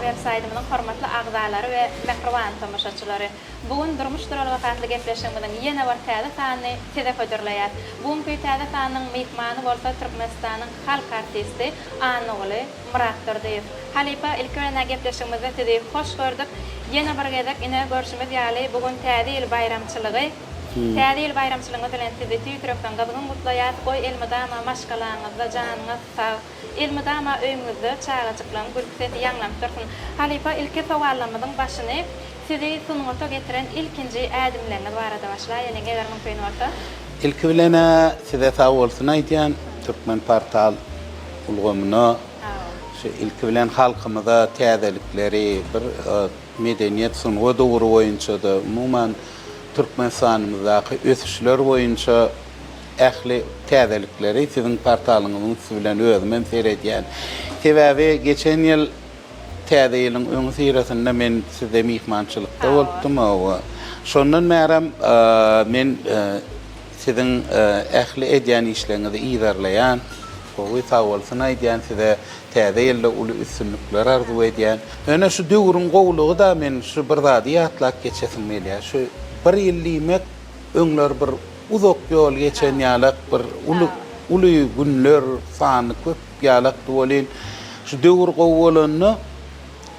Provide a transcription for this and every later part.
web-saytymyň hormatly agzalary we mehriban tamaşaçylary. Bugün durmuş duraly wagtly gepleşýänmiň ýene bir täze sany tede hödürleýär. Bugünkü täze sanyň mehmany bolsa Türkmenistanyň halk artisti Anoğly Murat Durdiýew. Halipa ilkine gepleşýänmizde tede hoş gördük. Ýene bir gezek ine görüşimiz ýaly bugün täze ýyl bayramçylygy. Täze ýyl bayramçylygyny dilentirdi. Türkmen gazyny mutlaýat, goý elmydama maşgalaňyzda janyňyz sag. Elmydama öýüňizde çağaçyklaň gülkset ýanglam dursun. Halipa ilki sowallamyň başyny sizi sunumata getiren ilkinji ädimleňiz barada başlaýar. Ýene geler mümkin bolsa. İlk bilene size sağ olsun aýdýan Türkmen portal ulgamyna şu ilk bilen halkymyza täzelikleri bir medeniýet sunugy dogry boýunça da umuman Türkmenistanymyzdaky ösüşler boýunça ähli täzelikleri sizin portalyňyzyň bilen özümen seredýän. Sebäbi geçen ýyl täze ýylyň öňü sirasynda men size mehmançylykda bolupdum. Şondan märam men sizin ähli edýän işlerinizi iýerleýän, gowy sağ bolsun aýdýan size täze ýylda uly üstünlikler arzu edýän. Öňe şu döwrüň gowlugy da men şu bir zady ýatlap geçesim gelýär. Şu bir ýyllymek öňler bir uzak ýol geçen ýalyk bir uly günler sany köp ýalyk bolýan. Şu döwür gowlugyny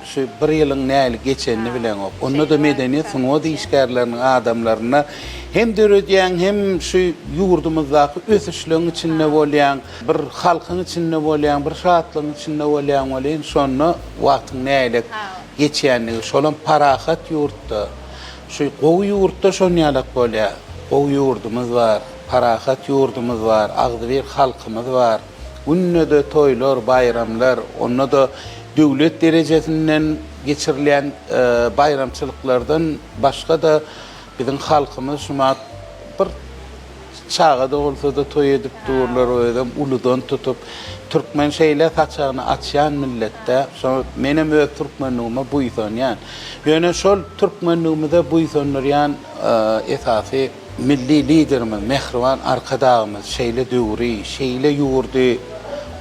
şu bir ýylyň näli geçenini bilen op. Onda da medeniýet sunugy işgärleriniň adamlaryna hem döredýän hem şu ýurdumyzdaky ösüşleň içinde bolýan, bir halkyň içinde bolýan, bir şatlygyň içinde bolýan şonu wagtyň näli geçýänligi, şolan parahat ýurtda. Şu gowy ýurtda şon ýalyk bolýar. Gowy ýurdumyz bar, parahat ýurdumyz bar, agdyr halkymyz bar. Günnede toýlar, bayramlar, onda da döwlet derejesinden geçirilen bayramçylyklardan başga da bizim halkymyz şuma bir çağda bolsa da toy edip durlar öýdem uludan tutup Türkmen şeýle saçagyny açýan milletde şo menem öz türkmenligime buýsanýan. Ýöne şol türkmenligimizde buýsanýan esasy milli liderimiz, mehriban arkadağımız şeýle döwri, şeýle ýurdy,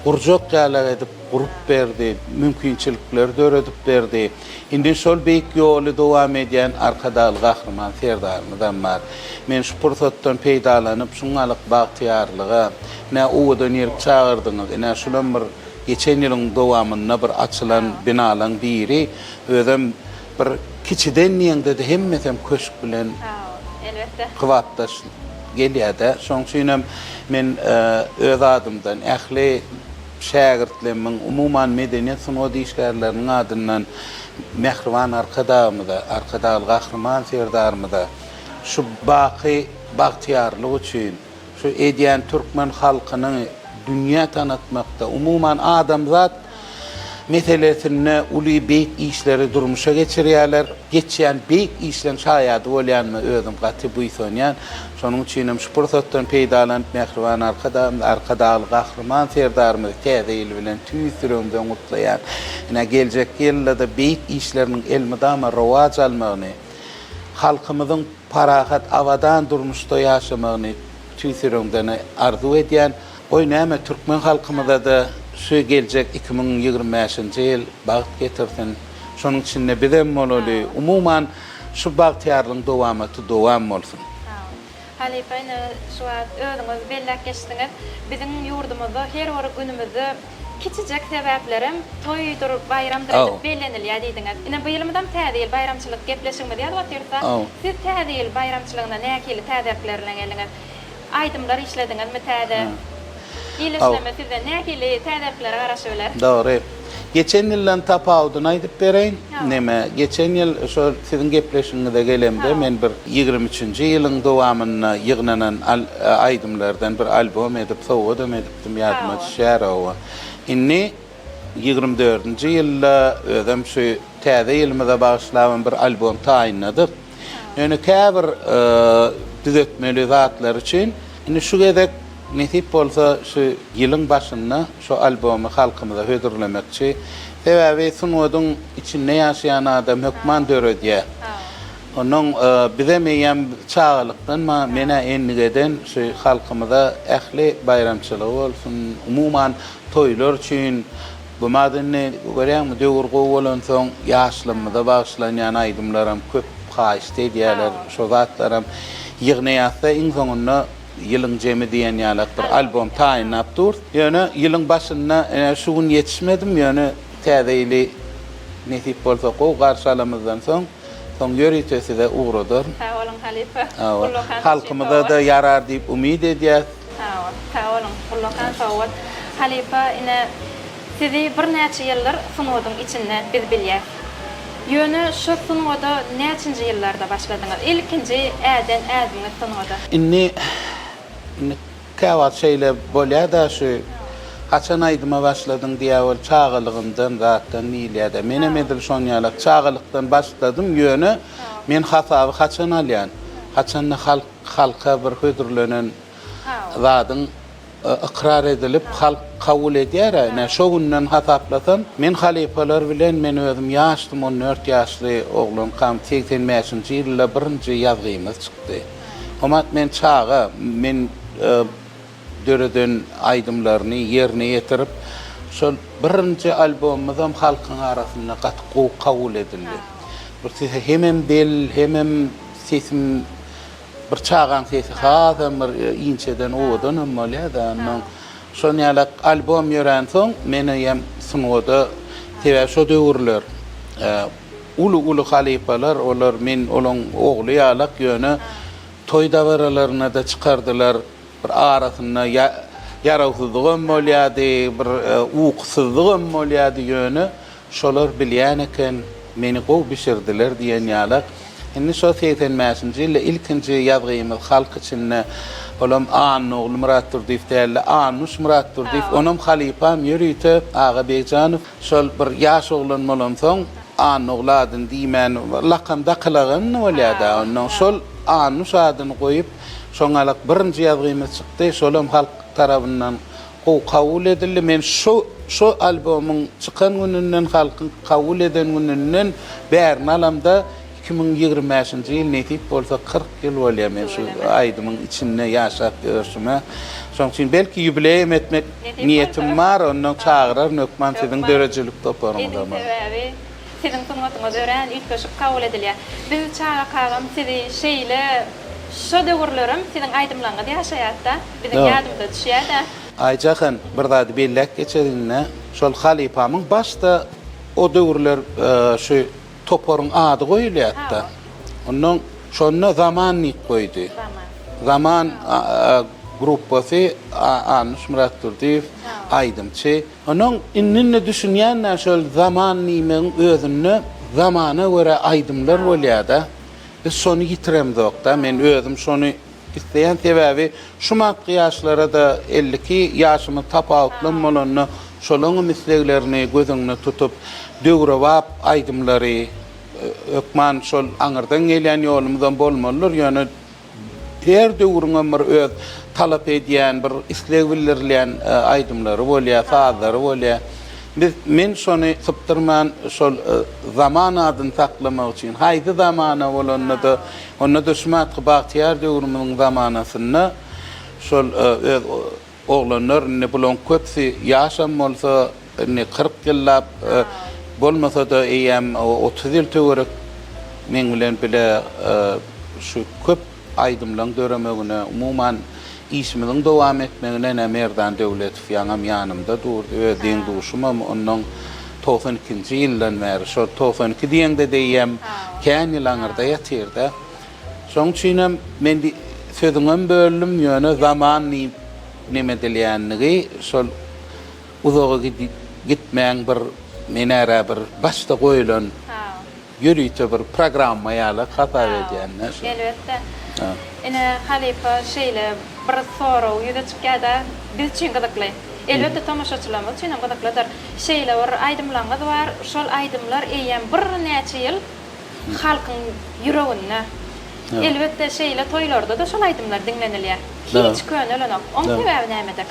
urjak ýalar edip gurup berdi, mümkinçilikler döredip berdi. Indi şol beýik ýoly dowam edýän arkadaly gahrman serdarymyzdan bar. Men şu pursatdan peýdalanyp şuňalyk bagtyarlyga, nä uwdan ýer çağırdyňyz, nä şulan bir geçen ýylyň dowamynda bir açylan binalaň biri özüm bir kiçiden ýeňde de hemmesem köşk bilen elbetde kıwatdaş gelýär-de. Şoň üçin men öz adymdan ähli şägirtleriň umuman medeniýet sunugy işgärleriniň adyndan mehriban arkadaly gahrman serdarymyza şu baky bagtyarlyk üçin şu edýän türkmen halkyny dünýä tanıtmakda umuman adamzat meselesine uly beýik işleri durmuşa geçirýärler. Geçýän beýik işleň şaýady bolýanmy özüm gaty buýsanýan. Şonuň üçin hem şu pursatdan peýdalanyp mehriban arkadaly gahrman serdarymyz täze ýyl bilen tüýsürümden mutlaýan. Ine geljek ýyllarda beýik işleriniň elmydama rowaj almagyny, halkymyzyň parahat awadan durmuşda ýaşamagyny tüýsürümden arzu edýän. Oý näme türkmen halkymyza da şu geljek 2025-nji ýyl bagyt getirsin. Şonuň içinde bizem bolaly umuman şu bagtyarlyň dowam bolsun. Halipayna şu özüňiz bellek geçdiňiz. Bizim ýurdumyzda her bir günümizde kiçijek sebäplerim toýdur, bayramdyr edip bellenilýär diýdiňiz. Ine bu ýylymdan täze ýyl bayramçylyk gepleşigimiz ýa-da otursa, siz täze ýyl bayramçylygynda näkili täzeplerle geldiňiz? Aýdymlar işlediňizmi täze? İyileşme sizde näkili täzepler garaşylar? Dogry. Geçen ýyldan tapawdyny aýdyp bereýin. Neme? Geçen ýyl şo sizin gepleşiňizde gelemde men bir 23-nji ýylyň dowamyna ýygnanan aýdymlardan bir albom edip sowgadam edipdim ýadyma düşýär. Inni 24-nji ýylda özüm şu täze ýylymyza bagyşlanan bir albom taýinladyk. Ýöne käbir düzetmeli zatlar üçin inni şu gezek nesip bolsa şu ýylyň başynda şu albomy halkymyza hödürlemekçi sebäbi sunudyň içinde ýaşaýan adam hökman döredýär. Onuň bize meýän çağlykdan mene enligeden şu halkymyza ähli bayramçylygy bolsun, umuman toýlar üçin Bu madenni görýärmi döwür gowy soň ýaşlymyda bagşlanýan aýdymlaram köp haýyşdy diýerler. Şo zatlaram ýygnaýatsa iň soňunda ýylyň jemi diýen ýalak bir albom taýynlap dur. Ýöne ýylyň başynda şu gün ýetişmedim ýöne täzeýli nesip bolsa gowy garşy alamyzdan soň ýöretesi de uğradyr. Sağ olun halifa. Halkymyza da ýarar diýip umyd edýär. Sağ olun. Kullakan sowat. Halifa ine sizi bir näçe ýyllar sunuwdyň içinde biz bilýär. Ýöne şu sunuwda näçinji ýyllarda başladyňyz? Ilkinji äden ädiniz sunuwda. Inni käwat şeýle bolýar da şu haçan aýdyma başladyň diýär çağılygyndan zatdan niýlerde. Menem edil şon ýalak çağılykdan başladym ýöne men hasaby haçan alýan. Haçanny halka bir hödürlenen zadyň ikrar edilip halk kabul edýär. Şo günden hasaplasam men halifalar bilen men özüm ýaşdym 14 ýaşly oglum kam 85-nji ýylda birinji ýazgymyz çykdy. Homat men çağa men döreden aýdymlaryny ýerine ýetirip şol birinji albomymyzam halkyň arasynda gatky kabul edildi. Bir hemem del hemem sesim bir çağan sesi hazam bir inçeden odan ammalýa-da şol ýalak albom ýören soň meni hem sunuwda tebe şo döwürler ulu halifalar olar men olaň ogly ýalak ýöne toý dawralaryna da çykardylar. Bir arasynda ýarawsyzlygym bolýady, bir uqsuzlygym bolýady ýöne şolar bilýän eken meni gowy bişirdiler diýen ýalak. Indi şo 85-nji ýylda ilkinji ýazgymyz halk içinde olam Anul Murat Durdiýew diýerler. Anuş Murat Durdiýew onam halifam ýörüýte Ağa Bejanow şol bir ýaş oglan bolan soň Anugladyň diýmän lakymda kylagyn bolýar-da. Ondan şol Anuş adyny goýup şoňalak birinji ýazgymyz çykdy. Şolam halk tarapyndan kabul edildi. Men şu albomyň çykan gününden halkyň kabul eden gününden bärini alamda 2025-nji ýyl netip bolsa 40 ýyl bolýar men şu aýdymyň içinde ýaşap görüşme. Şoň üçin belki ýubileyim etmek niýetim bar, ondan çağırar nökman siziň dörejilik toparymyza. Sizin sunuwatyňyz ören ýetişip kabul edilýär. Biz çağa kagam sizi şeýle şu döwürlerim sizin aýdymlaryňyz ýaşaýatda, biziň ýadymyzda düşýär-de. Aýjahan bir zady bellek geçerilne şol halifamyň başda o döwürler şu toporun adı goýulýar-da. Ondan şonu zamanny goýdy. Zaman gruppasy Anuş Murat Durdiýew aýdymçy. Onuň innini düşünýän şol zamannyň özüni zamana görä aýdymlar bolýar-da. Biz şonu ýitiremdokda. Men özüm şonu isteýän sebäbi şu ýaşlara da 52 ýaşymy tapawutlan bolanyny şolaň misleglerini gözüňde tutup döwrewap aýdymlary ökman şol aňyrdan gelýän ýolumyzdan bolmalydyr. Ýöne her döwrüňe bir öz talap edýän bir isleg bildirilýän aýdymlary bolýar, sazlary bolýar. Men şonu sypdyrman şol zaman adyny saklamak üçin haýdy zamana bolanydy. Onda düşmätli bagtyar döwrümiň zamanasyny şol öz oglanlar ne bilen köpsi ýaşam bolsa ne 40 ýyllap bolmasa da eýem 30 ýyl töwerek men bilen bile şu köp aýdymlaryň döremegine umuman işimiň dowam etmegine Merdan Döwletow ýaňam ýanymda durdy we diň duşumam onuň 92-nji ýyldan bäri şo 92 diýende diýem kän ýylaňyrda ýatyrda. Şoň üçin men sözüňem böldüm ýöne zaman nime dilýänligi şol uzağa gitmeýän bir menara bir başda goýulan ýörüýte bir programma ýaly hatap edýänler. Elbetde. Ine halifa şeýle bir soraw ýüze çykýarda biz üçin gyzykly. Elbetde tamaşaçylarymyz üçin hem gyzyklydyr. Şeýle bir aýdymlaryňyz bar, şol aýdymlar eýem bir näçe ýyl halkyň ýüregine. Elbetde şeýle toýlarda da şol aýdymlar dinlenilýär. Hiç könülenok. Oň sebäbi näme-de?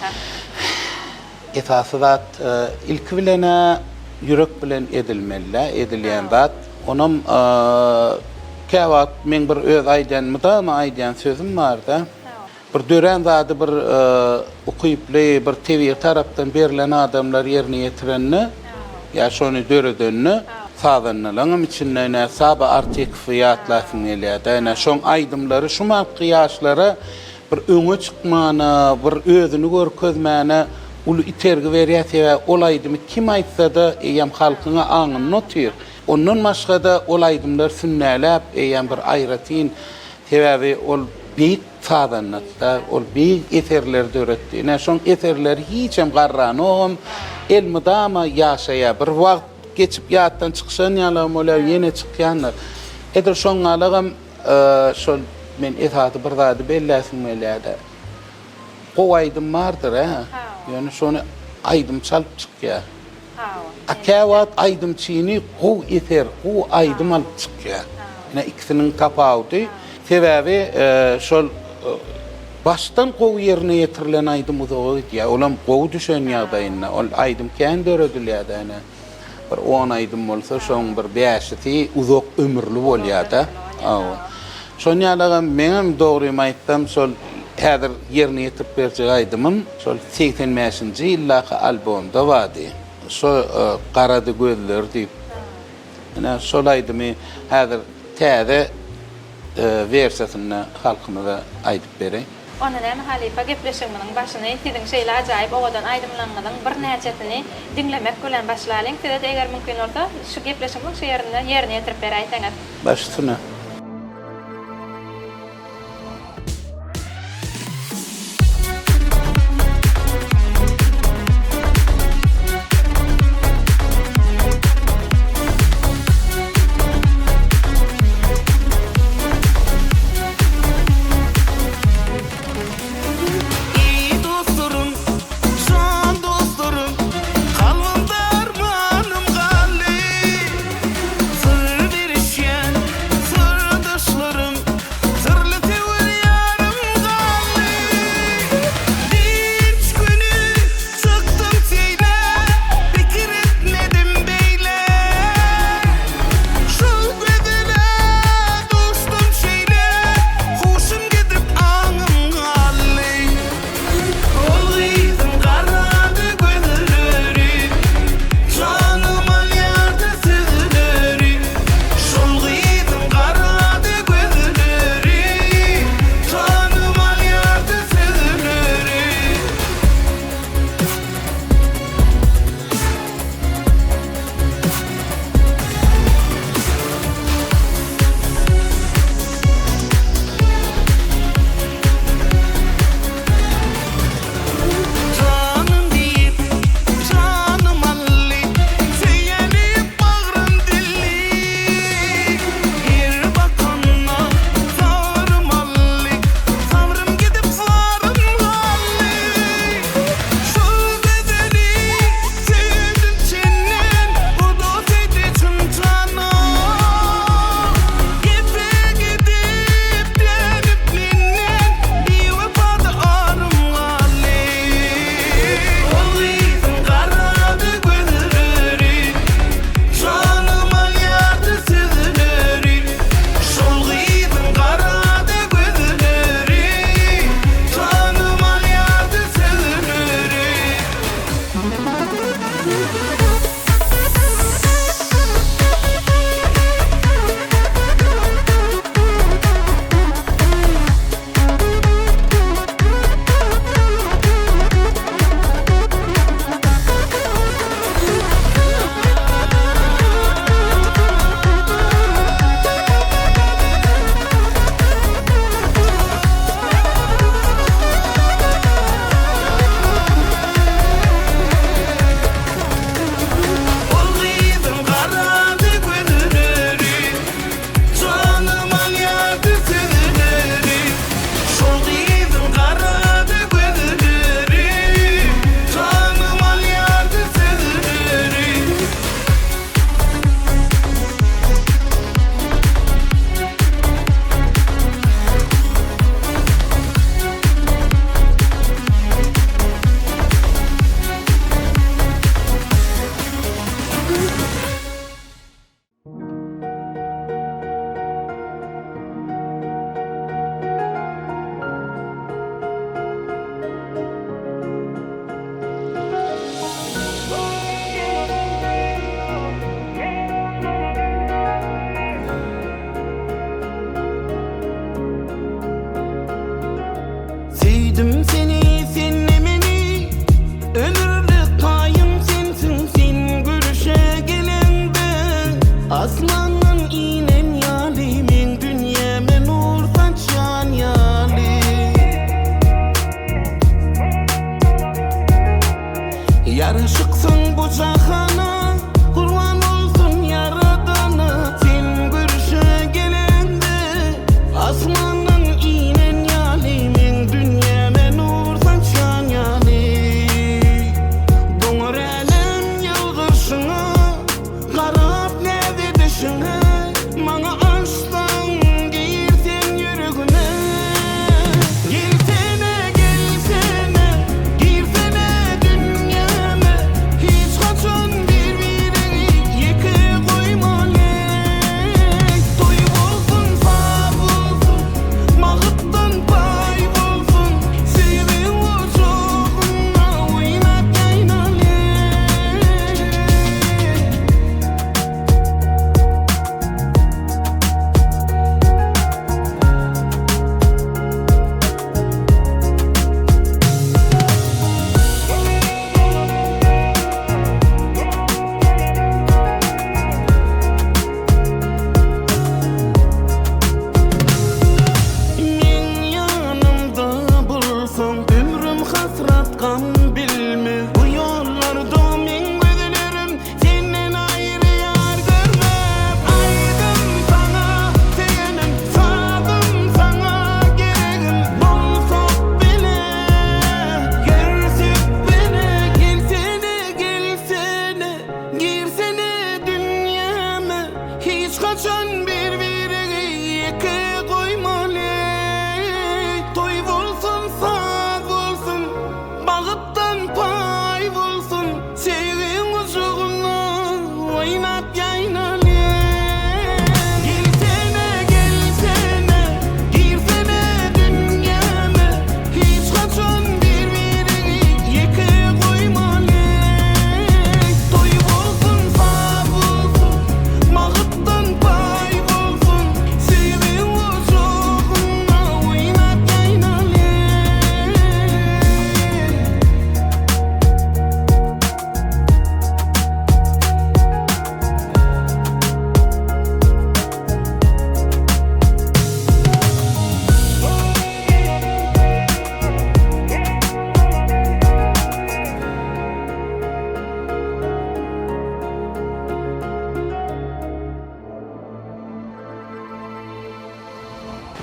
Esasy zat ilki bilene yürek bilen edilýän zat. Onam käwat men bir öz aýdýan mydama aýdýan sözüm bar-da. bir dören zady bir ukyply bir TV tarapdan berilen adamlar ýerine ýetirenni ya şonu döredenni sağdanlaryň içinde saba artik fiyatlasyň elýär. Şoň aýdymlary şu ýaşlara bir öňe çykmana, bir özüni görkezmäne ulu itergi berýär we ol aýdymy kim aýtsa-da eýem halkyna aňyny notyr. Ondan başga da ol aýdymlar sünnäläp eýem bir aýratyn sebäbi ol beýik sağdanlatda, ol beýik eserlerde öretdi. Şoň eserler hiçem garranyň elmydama ýaşaýar. Bir wagt geçip ýatdan çykşan ýalam olar, ýene çykýanlar. Edir şoň alagam şol men etady bir zady belläsiň melýärde. Gow aýdym bardyr, ýöne şonu aýdym çalyp çykýar. Akawat aýdym çyny gow eter, gow aýdym alyp çykýar. Ikisiniň tapawuty sebäbi şol baştan gow ýerine ýetirilen aýdym uzagy ýa olam gow düşen ýagdaýynda ol aýdym kendi öredilýär. Bir 10 aýdym bolsa şoň bir 5-ti uzak ömürli bolýar-da. Şoň ýaly meňem dogry aýtsam şol häzir ýerine ýetirip berjek aýdymym şol 85-nji ýyllaky albomda bardy. Şo garady gözler diýip. Şol aýdymy häzir täze versiýasyny halkymyza aýdyp berýär. Ona näme halifa gepleşigimiň başyna etidiň şeýle ajaýyp owadan aýdymlanmadan bir näçetini dinlemek bilen başlaýalyň. Size de eger mümkin bolsa şu gepleşigimiň şu ýerine ýetirip berýäňiz. Başyna Sır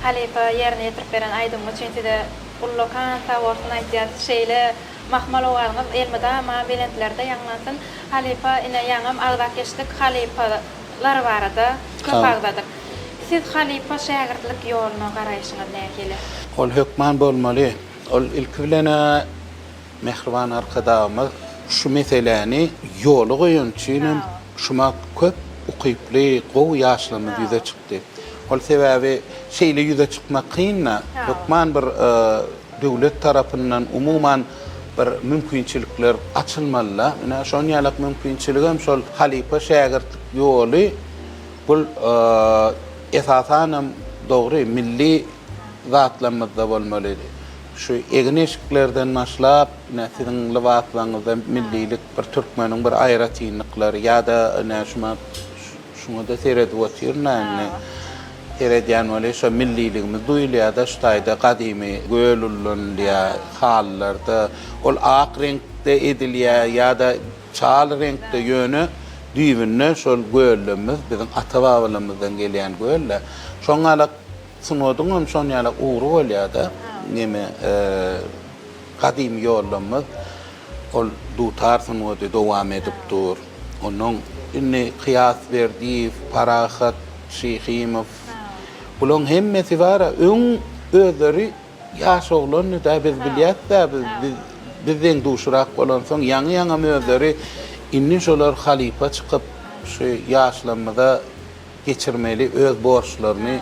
halipa yerine yetirip beren aydymmy üçin de ullokan tawaryn aýdýar şeýle mahmal owalyňyz elmede ama belentlerde ýanglansyn. Halipa ine ýangam agdakeşlik halipalar barada köp agdadyk. Siz halipa şägirdlik ýoluny garaýşyňyz näkeli? Ol hökman bolmaly. Ol ilk bilene mehriban arkadaşymyz şu meseleni ýolu goýunçynym şuma köp ukyply gow ýaşlarymyz ýüze çykdy. Ol sebäbi şeýle ýüze çykmak kynna. Hökman bir döwlet tarapyndan umuman bir mümkinçilikler açılmaly. Ina şoň ýalyk mümkinçiligim şol halipa şägirdlik ýoly bul esasan dogry milli zatlamyzda bolmaly. Şu egneşiklerden başlap, sizin liwatlaryňyzda millilik bir türkmeniň bir aýratynlyklary ýa-da şuna da seredip oturýarlar. Seredýän bole şu milliligimiz duýulýar-da şu taýda gadymy göölüllüň hallarda ol ak renkde edilýär ýa-da çal renkde ýöne düýbünne şol göllümüz bizim ata-babalarymyzdan gelýän göller. Şoňalyk sunodyňam şoň ýalyk uğru bolýar-da. Neme gadymy ýollarymyz ol dutar sunody dowam edip dur. Onuň inni kıyas berdi, Parahat, Şeyhimov. Bulan hemmesi var, öň özleri ýaş oglany da biz bilýär-da, bizden duşurak bolan soň ýaňy özleri inni şolar halipa çykyp şu ýaşlamada geçirmeli öz borçlaryny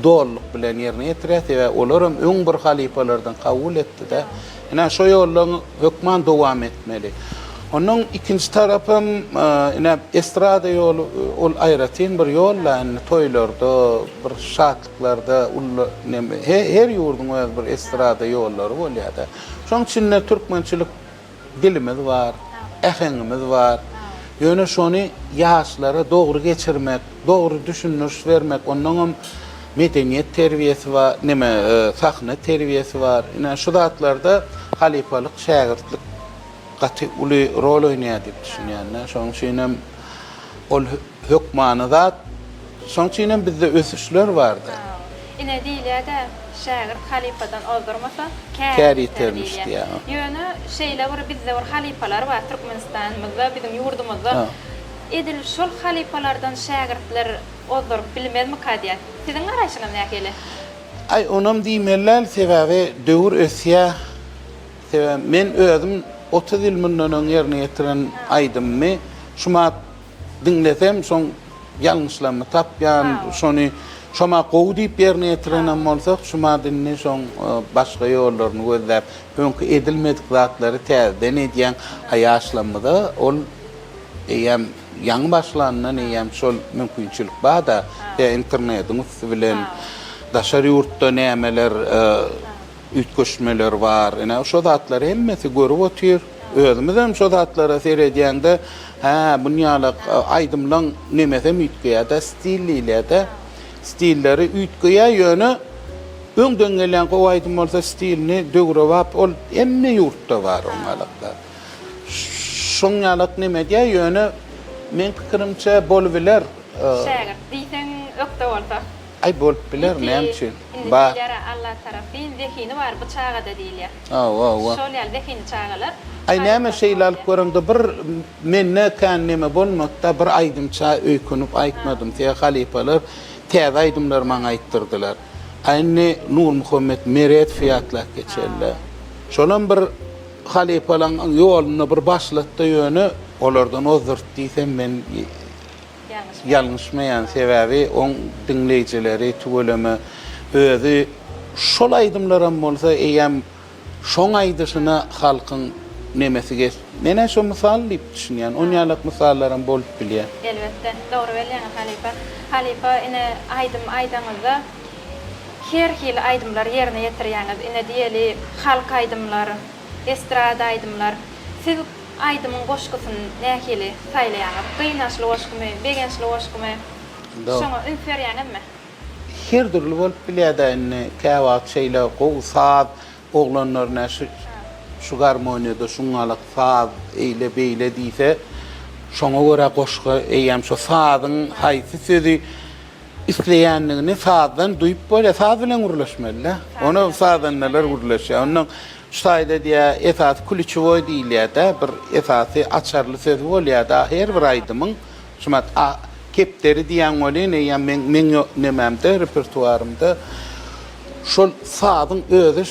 doluk bilen ýerine ýetirýär we olaram öň bir halipalardan kabul etdi-de. Ina şo ýollaryň hökman dowam etmeli. Onuň ikinji tarapym ina estrada ýolu ol aýratyn bir ýolla, toýlarda, bir şatlyklarda her ýurdun öz bir estrada ýollary bolýar-da. Şoň içinde türkmençilik dilimiz var, ähenimiz var. Ýöne şonu ýaşlara dogry geçirmek, dogry düşünüş vermek, onuň medeniýet terbiýesi var, sahna terbiýesi var. Ina şu zatlarda halipalyk, şägirdlik gaty uly rol oýnaýar diýip düşünýärler. Şoň üçin ol hökmany zat, şoň üçin bizde ösüşler bardy. Ine diýilýär-de şägird halipadan oldurmasa kär ýetermişdi ýa. Ýöne şeýle bir bizde bir halipalar bar Türkmenistanymyzda, bizim ýurdumyzda. Edil şol halipalardan şägirdler oldurup bilmezmi kadýar? Siziň garaýşyňyz näkeli? Ay onam diýmeler sebäbi döwür ösýär. Men özüm 30 ýyl mundan ýerine ýetiren aýdymmy şuma dinlesem şoň ýalňyşlamy tapýan, şonu şoma gow diýip ýerine ýetirenem bolsak şuma dinle şoň başga ýollaryny gözläp öňkü edilmedik zatlary täzeden edýän aýaşlamada ol eýem ýaňy başlanýan eýem şol mümkinçilik barda internetiň bilen daşary ýurtda nämeler ütköşmeler var. Ina şo zatlary hemmesi görüp otyr. Özümüz hem şo zatlara seredýände bunýalyk aýdymlaň nemesem ütgeýär-de stilliýle-de stilleri ütgeýär ýöne öňden gelen gow aýdym bolsa stilini dögrewap ol emme ýurtda var oňalykda. Şoňalyk neme diýär ýöne men pikirimçe bolbiler. Şägird diýsen ökde bolsa. Ay bolup biler näçe? Ba Allah tarapyn zekini var bu çağa da diýilýär. Şol ýaly zekini çağalar. Ay näme şeýler görüňde bir menne kan neme bolmakda bir aýdymça öýkünüp aýtmadym. Diýe halipalar täze aýdymlar maňa aýtdyrdylar. Aýny Nur Muhammed meret fiýatlap geçerler. Şolan bir halipalaň ýoluny bir başlatdy ýöne olardan ozurt diýsem men ýalňyşmaýan sebäbi on dinleýijileri tügeleme özü şol aýdymlaram bolsa eýem şoň aýdyşyna halkyň nemesi geç. Mene şo mysal diýip düşünýän, onýalyk mysallaram bolup bilýär. Elbetde, dogry belýän halipa. Halipa ine aýdymyzda her hil aýdymlar ýerine ýetirýäňiz. Ine diýeli halk aýdymlary, estrada aýdymlar. Siz aýdymyň goşgusyny näkeli saýlaýaňyz? Gynnaşly goşgumy, begençli goşgumy? Şoňa ünsberýäňizmi? Her türlü bolup bilýär-de käwat şeýle gow saat oglanlaryna şu garmoniýada şuňalyk saz eýle beýle diýse şoňa görä goşgy eýem şo sazyň haýsy sözi isleýänligini sazdan duýup böyle saz bilen gurlaşmaly. Onu sazdan neler gurlaşýar. Onun şaýda diýä esas kulçuvoy diýilýär-de, bir esasy açarly söz bolýar-da, her bir aýdymyň şumat kepderi diýen bolýan, men nememde repertuarymda şol sazyň özü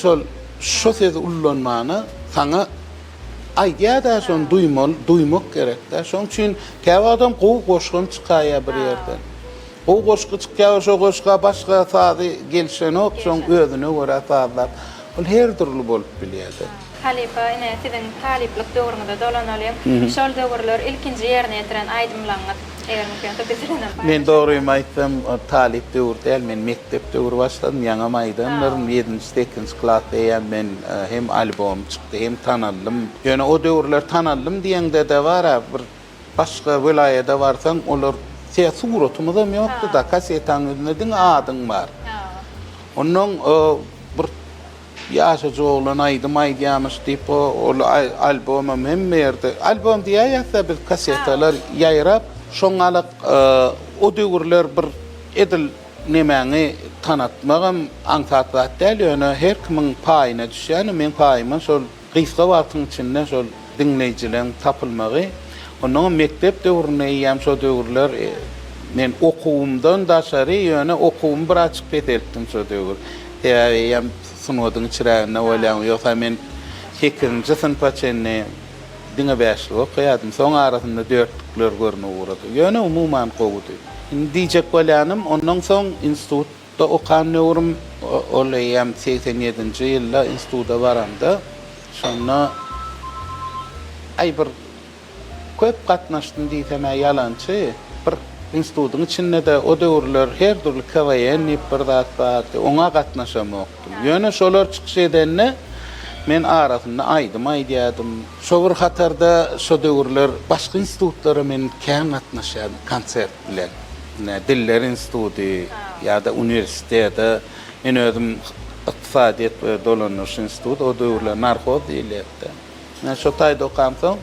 şo sözi ullanmany saňa aýdýa-da şonu duýmak gerek-de. Şoň üçin käbä adam gowy goşgyn çykaýar bir ýerden. O goşgy çykýar, şo goşga başga sazy gelşen ok, şoň özüne görä sazlar. Ol her türlü bolup bilýär. Halipa ine sizin taliplik döwründe dolanalym. Şol döwürler ilkinji ýerine ýetiren aýdymlaňyz eger mümkin bildirenem. Men dogry aýtsam, talip döwürde men mektep döwrü başladym, ýaňa maýdanlar 7-8 klassda men hem albom çykdy, hem tanalym. Ýöne o döwürler tanalym diýende de bar, bir başga welaýada barsaň olar suratymyzda ýokdy da kasetan özüne adyň bar. Onuň bir ýaşaja oglan aýdymyş diýip o albomum hem berdi. Albom diýýärse biz kasetalar ýaýrap, şoňalyk o döwürler bir edil nemäni tanatmagam aňsatlat däl, ýöne her kimiň paýyna düşýän, men paýymyň şol gysga wagtyň içinde şol dinleýijileň tapylmagy. Onuň mektep döwrüne ýam şo döwürler men okuwumdan daşary, ýöne okuwum bir açyk beteldim şo döwür. Ýa sunuwadyň içine bolýan ýoksa men 2-nji synpa çenni diňe bäşli okýadym. Soň arasynda 4'lükler görnüp urady. Ýöne umumyň gowdy. Indi diýjek bolýanym, ondan soň institutda okan nöwrüm olaýam 87-nji ýylda institutda baramda. Şonda bir köp gatnaşdym diýsem ýalançy. Bir institutun içinde de o döwürler her türlü kawayen bir zat bar. Oňa gatnaşamakdym. Ýöne şolar çykyş edenne men arasynda aýdym. Şo bir hatarda şo döwürler başga institutlara men kän gatnaşýan konsert bilen. Diller instituty ýa-da universitede men özüm iqtisadiýat we dolanyş instituty, o döwürler narkoz diýilýär. Men şo taýda okamsoň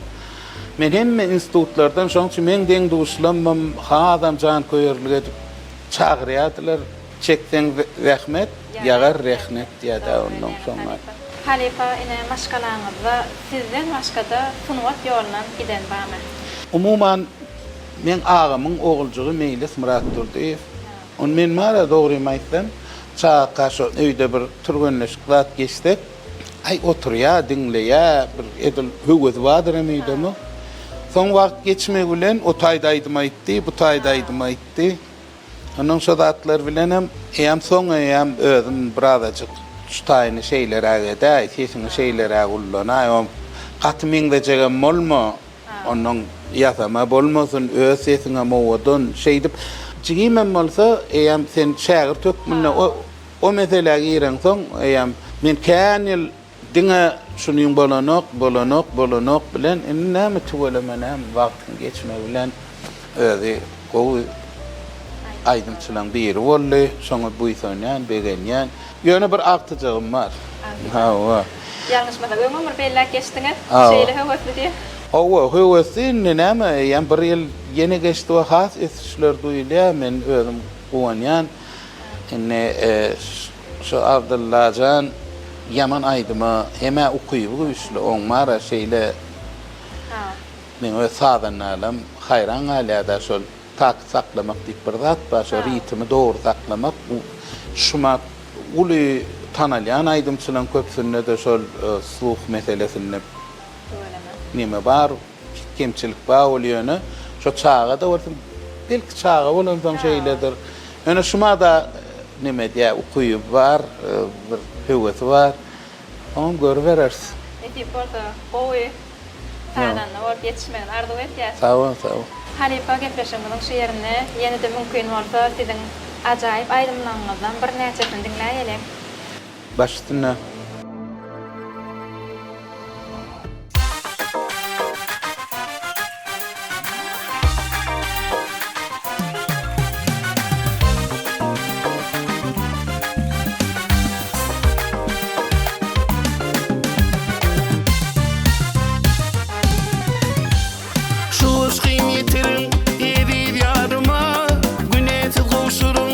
men hemme institutlardan şoň üçin men deň duşlamam adam jan köýerlik edip çagyrýardylar. Çekden rahmet, ýagar rahmet diýär ondan soň. Halipa ine maşgalaňyzda sizden başga-da sunwat ýolundan giden barmy? Umumyň men agamyň oguljugy Meýles Murat Durdiýew. On men mara dogry aýtsam, çaqa şo öýde bir turgunlyşyk zat geçdik. Ay oturýar, dinleýär, bir edil höwet wadyr emýdimi? Soň wagt geçmek bilen o taýda aýdym bu taýda aýdym. Onun şo zatlar bilen hem soň hem özüm birazajyk şutaýny şeýler ägede, sesini şeýler ägullanýar. Gatmyňda jegem bolma, onun ýasama bolmasyn, öz sesine mowdun şeýdip jigimem bolsa, hem sen şägir tökmünde o mesele giren soň hem men kän ýyl diňe şunyň bolanak bilen näme tüwelemenem wagtyň geçmek bilen özi gowy aýdymçylaň biri boldy, şoňa buýsanýan, begenýän. Ýöne bir aktyjygym bar. Hawa. Ýalňyşmasa öňüň bir bellek geçdiňiz, şeýle höwetli diýip. Hawa, höwetli näme? Ýa bir ýyl ýene geçdi we has esişler duýulýar, men özüm gowanýan. Şo Abdullajan yaman aýdyma, heme okuýup güýçli oň mara şeýle. Men o sadanalym hayran galýada şol tak saklamak diýip bir zat bar, şo ritmi dogry saklamak. Şuma uly tanalýan aýdymçylaryň köpsünde de şol sluh meselesinde nime bar, kemçilik bar bolýany. Şo çağa da bolsa belki çağa bolan şeýledir. Ýöne şuma da nime diýär okuýup bar, bir höwet bar. On görberers. Etip bolsa gowy taýdan bolup ýetişmegen arzu etýär. Sağ ol. Halipa gepleşigimiň şu ýerine ýene-de mümkin bolsa siziň ajaýyp aýdymlaryňyzdan bir näçesini dinläýelim. Başyna Şu ışkın yetirin, evi yarıma, güneşsiz kavuşurum,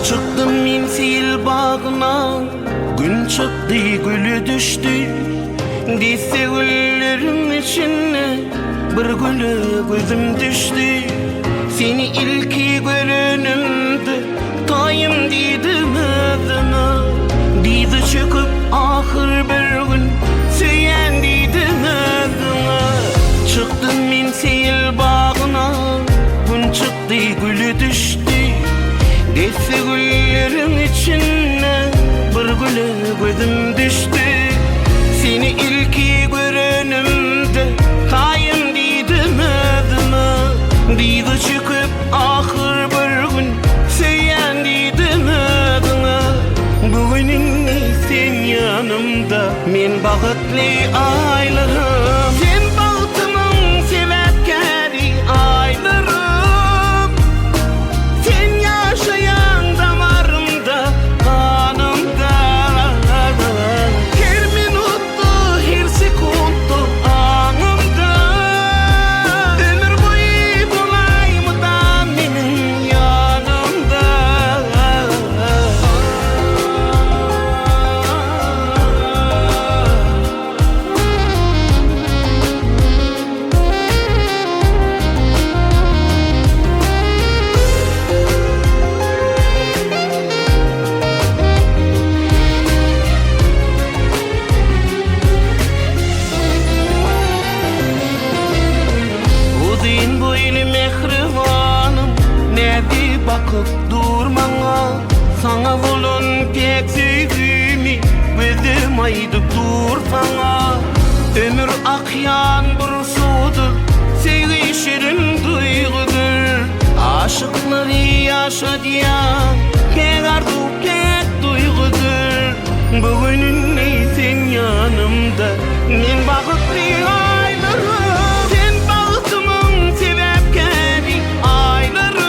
Çıktım min sil bağına, gün çıktı gülü düştü. Dise güllerin içine bir gülü gözüm düştü. Seni ilki görenimde tayım dedim adına. Dizi çıkıp ahır bir gün söyleyen dedim adına. Çıktım min sil bağına, gün çıktı gülü düştü. Desi güllerin içine bir güle gözüm düştü. Seni ilki görenimde kayın dedim adıma. Dizi çıkıp ahır bir gün söyleyen dedim adına. Bugünün sen yanımda, men bağıtlı aylarım. Sen bağıtımın sebepkari aylarım. Bakıp durmana, sana bulun pek sevgimi gözüm aydıp durfana. Ömür akyan bir sudur, sevgi şirin duygudur. Aşıkları yaşadıyan pek arzu pek duygudur. Bugünün sen yanımda, men bakıtlı aylarım. Sen bağıtımın sebepkari aylarım.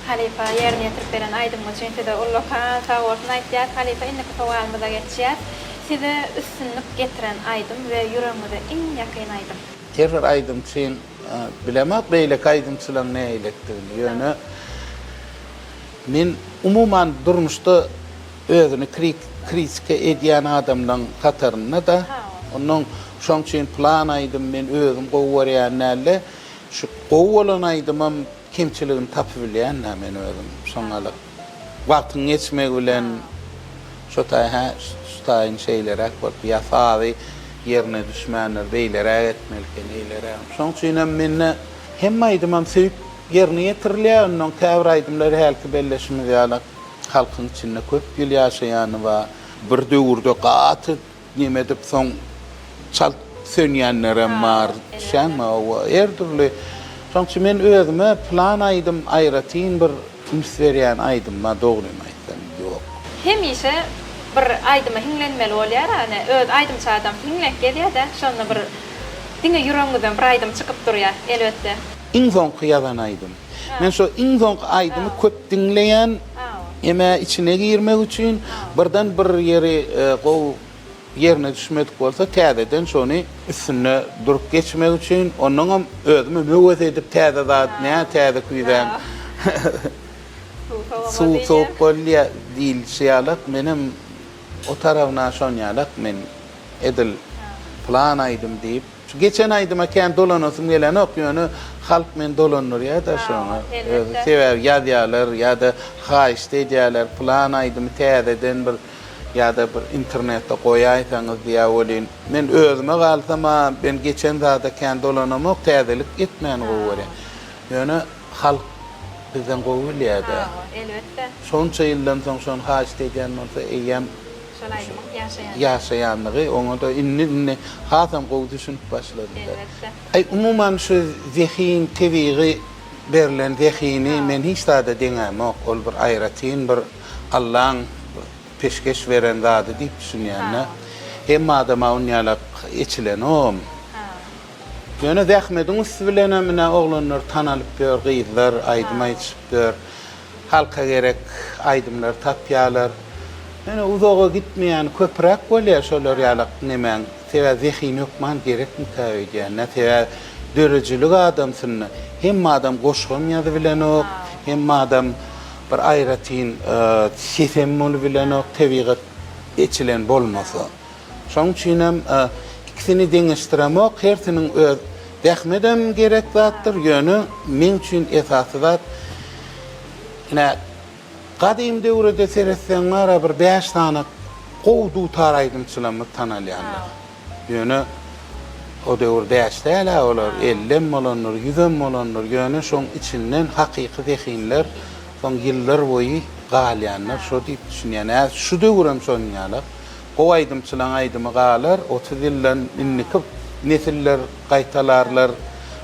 Halifa yerini yetirip veren aydım için de ulloka tawortun aýtýar. Halifa indi kawalmada geçýär. Size üstünlük getiren aydım ve yüreğimde en yakın aydım. Her aydım için bilemek beýle aydymçylygyň ne eýletdigini. Ýöne men umuman durmuşda özüni kritika edýän adamlaryň kataryna da onun şoň üçin plan aydym men özüm gowwarýan näle şu gowwalan aydymam kimçiligini tapıp bilýän men özüm şoňaly wagtyň geçmek bilen şotaýyn şeýlere bolup ýafawy yerine düşmänler beýlere etmelken eýlere. Şoň üçin men hem aydymam söýüp yerine ýetirilýär, onuň käbir aydymlary helki belleşmedi ýaly halkyň içinde köp ýyl ýaşaýany we bir döwürde gaty nime edip soň çal sönýänler bar. Şäme o erdürli. Şoň üçin men özüme plan aydym aýratyn bir ünsverýän aydymma dogrymy aýtdym. Ýok. Hemişe bir aydyma hiňlenmeli bolýar, hani öz aydymça adam hiňlek gelýär-de, şonda bir diňe yüreğimden bir aydym çykyp durýar elbetde. Iň soňky ýazan aydym. Men şu iň soňky aydymy köp dinleýän, eme içine girmek üçin birden bir ýeri gow yerine düşmedik bolsa täzeden şonu üstüne durup geçmek üçin onuň özüme möwet edip täze zat näme täze kuýdan suw soğuk bolýar diýil şeýalak menim o tarawyna şonýalak men edil plan aydym diýip geçen aydyma kän dolanasym gelen ok ýöne halk men dolanur ýa da şoňa sebäp ýadýarlar ýa-da haýyş edýärler plan aydym täzeden bir ya da bir internette koyaysanız diye olin. Men özüme kalsam ben geçen dağda kendi olanamok täzelik etmeyen goýary. Yani halk bizden goýulýar da. Elbette. Şonça ýyldan soň şonu haç diýen bolsa eýem Şolaydım yaşayan. ýaşaýanlygy oňa da inni hasam gowy düşünüp başlady. Elbette. Ay umuman şu zehin tebiği berilen zehini men hiç daha da deňämok. Ol bir aýratyn bir Allah'ın peşkeş veren zady diýip düşünýänler. Hem adama onýalak içilen om. Ýöne zähmediň üstü bilen emine oglanlar tanalyp ber, gyzlar aýdym aýçyp ber. Halka gerek aýdymlar tapýarlar. Yani uzağa gitmeyen köprek bolýar şolar ýalak nemen. Teve zehin ýokman gerekmi täýdýän. Näte dörejilük adamsyny. Hem adam goşgam ýazy bilen ok, hem adam bir aýratyn sesem bolu bilen ok tebigat içilen bolmasa. Şoň üçin hem ikisini deňeşdiremek hertiniň öz dähmedem gerek zatdyr. Ýöne men üçin esasy zat Qadim döwrede seretsen ara bir 5 tane gowdu taraýdymçylamy tanalýanlar. Ýöne o döwürde ýaşdaýlar, olar 50 bolanlar, 100 bolanlar. Ýöne şoň içinden hakyky zehinler soň ýyllar boýy galýanlar şo diýip düşünýän. Şu döwürem şonýalar. Gowaýdymçylaň aýdymy galar, 30 ýyldan innikip nesiller gaýtalarlar.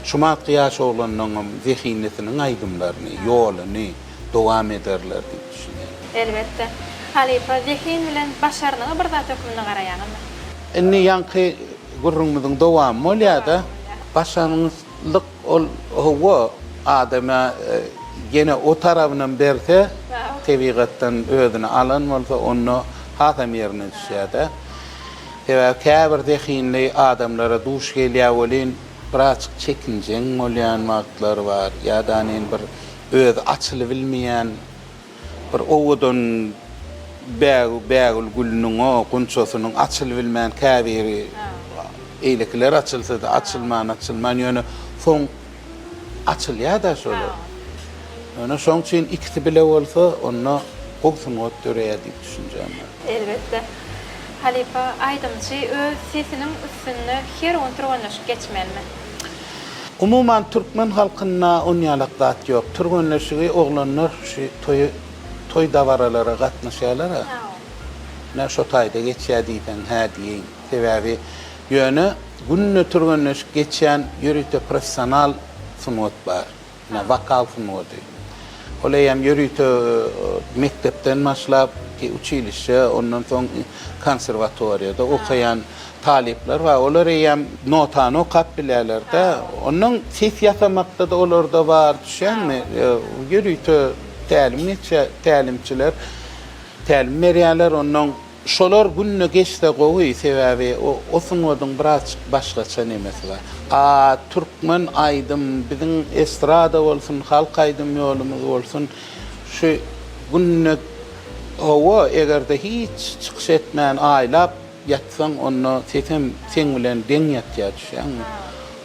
Şumat ýaş oglanyň zehinletiniň aýdymlaryny, ýoluny dowam ederler diýip düşünýär. Elbette. Halifa zehin bilen başarnyňa bir zat hökmüne garaýanymy? Inni ýanky gurrunmyzyň dowamy bolýar da. Başarnylyk ol howa adama gene o tarabynyň berse, tebigatdan özüni alan bolsa onu hasam ýerine düşýär da. Ewa käbir zehinli adamlara duş gelýär bolin, biraz çekinjeň bolýan wagtlar bar. Ýa-da bir öz açılı bilmeyen bir owadan bägul gülüniň o gunçosynyň açılı bilmeyen käbiri eýlekler açylsa da açylman ýöne soň açylýar da şolar. Ýöne şoň üçin ikisi bile bolsa onu gowsun otdurýar diýip düşünjäm. Elbette. Halifa aýdymçy öz sesiniň üstünde her ontrowanyşyp geçmelmi? Umuman Türkmen halkyna onýalak zat ýok. Türkmenleşigi oglanlar şu toy dawaralara gatnaşýarlar. Ne şo taýda geçýär diýen hä diýen. Sebäbi ýöne günne türkmenleşip geçýän ýürüte professional sunwat bar. Ne vokal sunwaty. Olaýam ýürüte mektepden başlap ki uçilişe ondan soň konservatoriýada okayan talipler var. Olar hem notany okap bilerler de. Onun ses ýasamakda da olarda var düşenmi? Ýürüte tälimçiler, tälim berýärler onun şolar günne geçse gowy sebäbi o sunwadyň biraz başgaça nemesi var. Türkmen aýdym, biziň estrada bolsun, halk aýdym ýolumyz bolsun. Şu günne owa egerde hiç çykyş etmän aýlap yatsan onu sen bilen deň ýatýar düşen.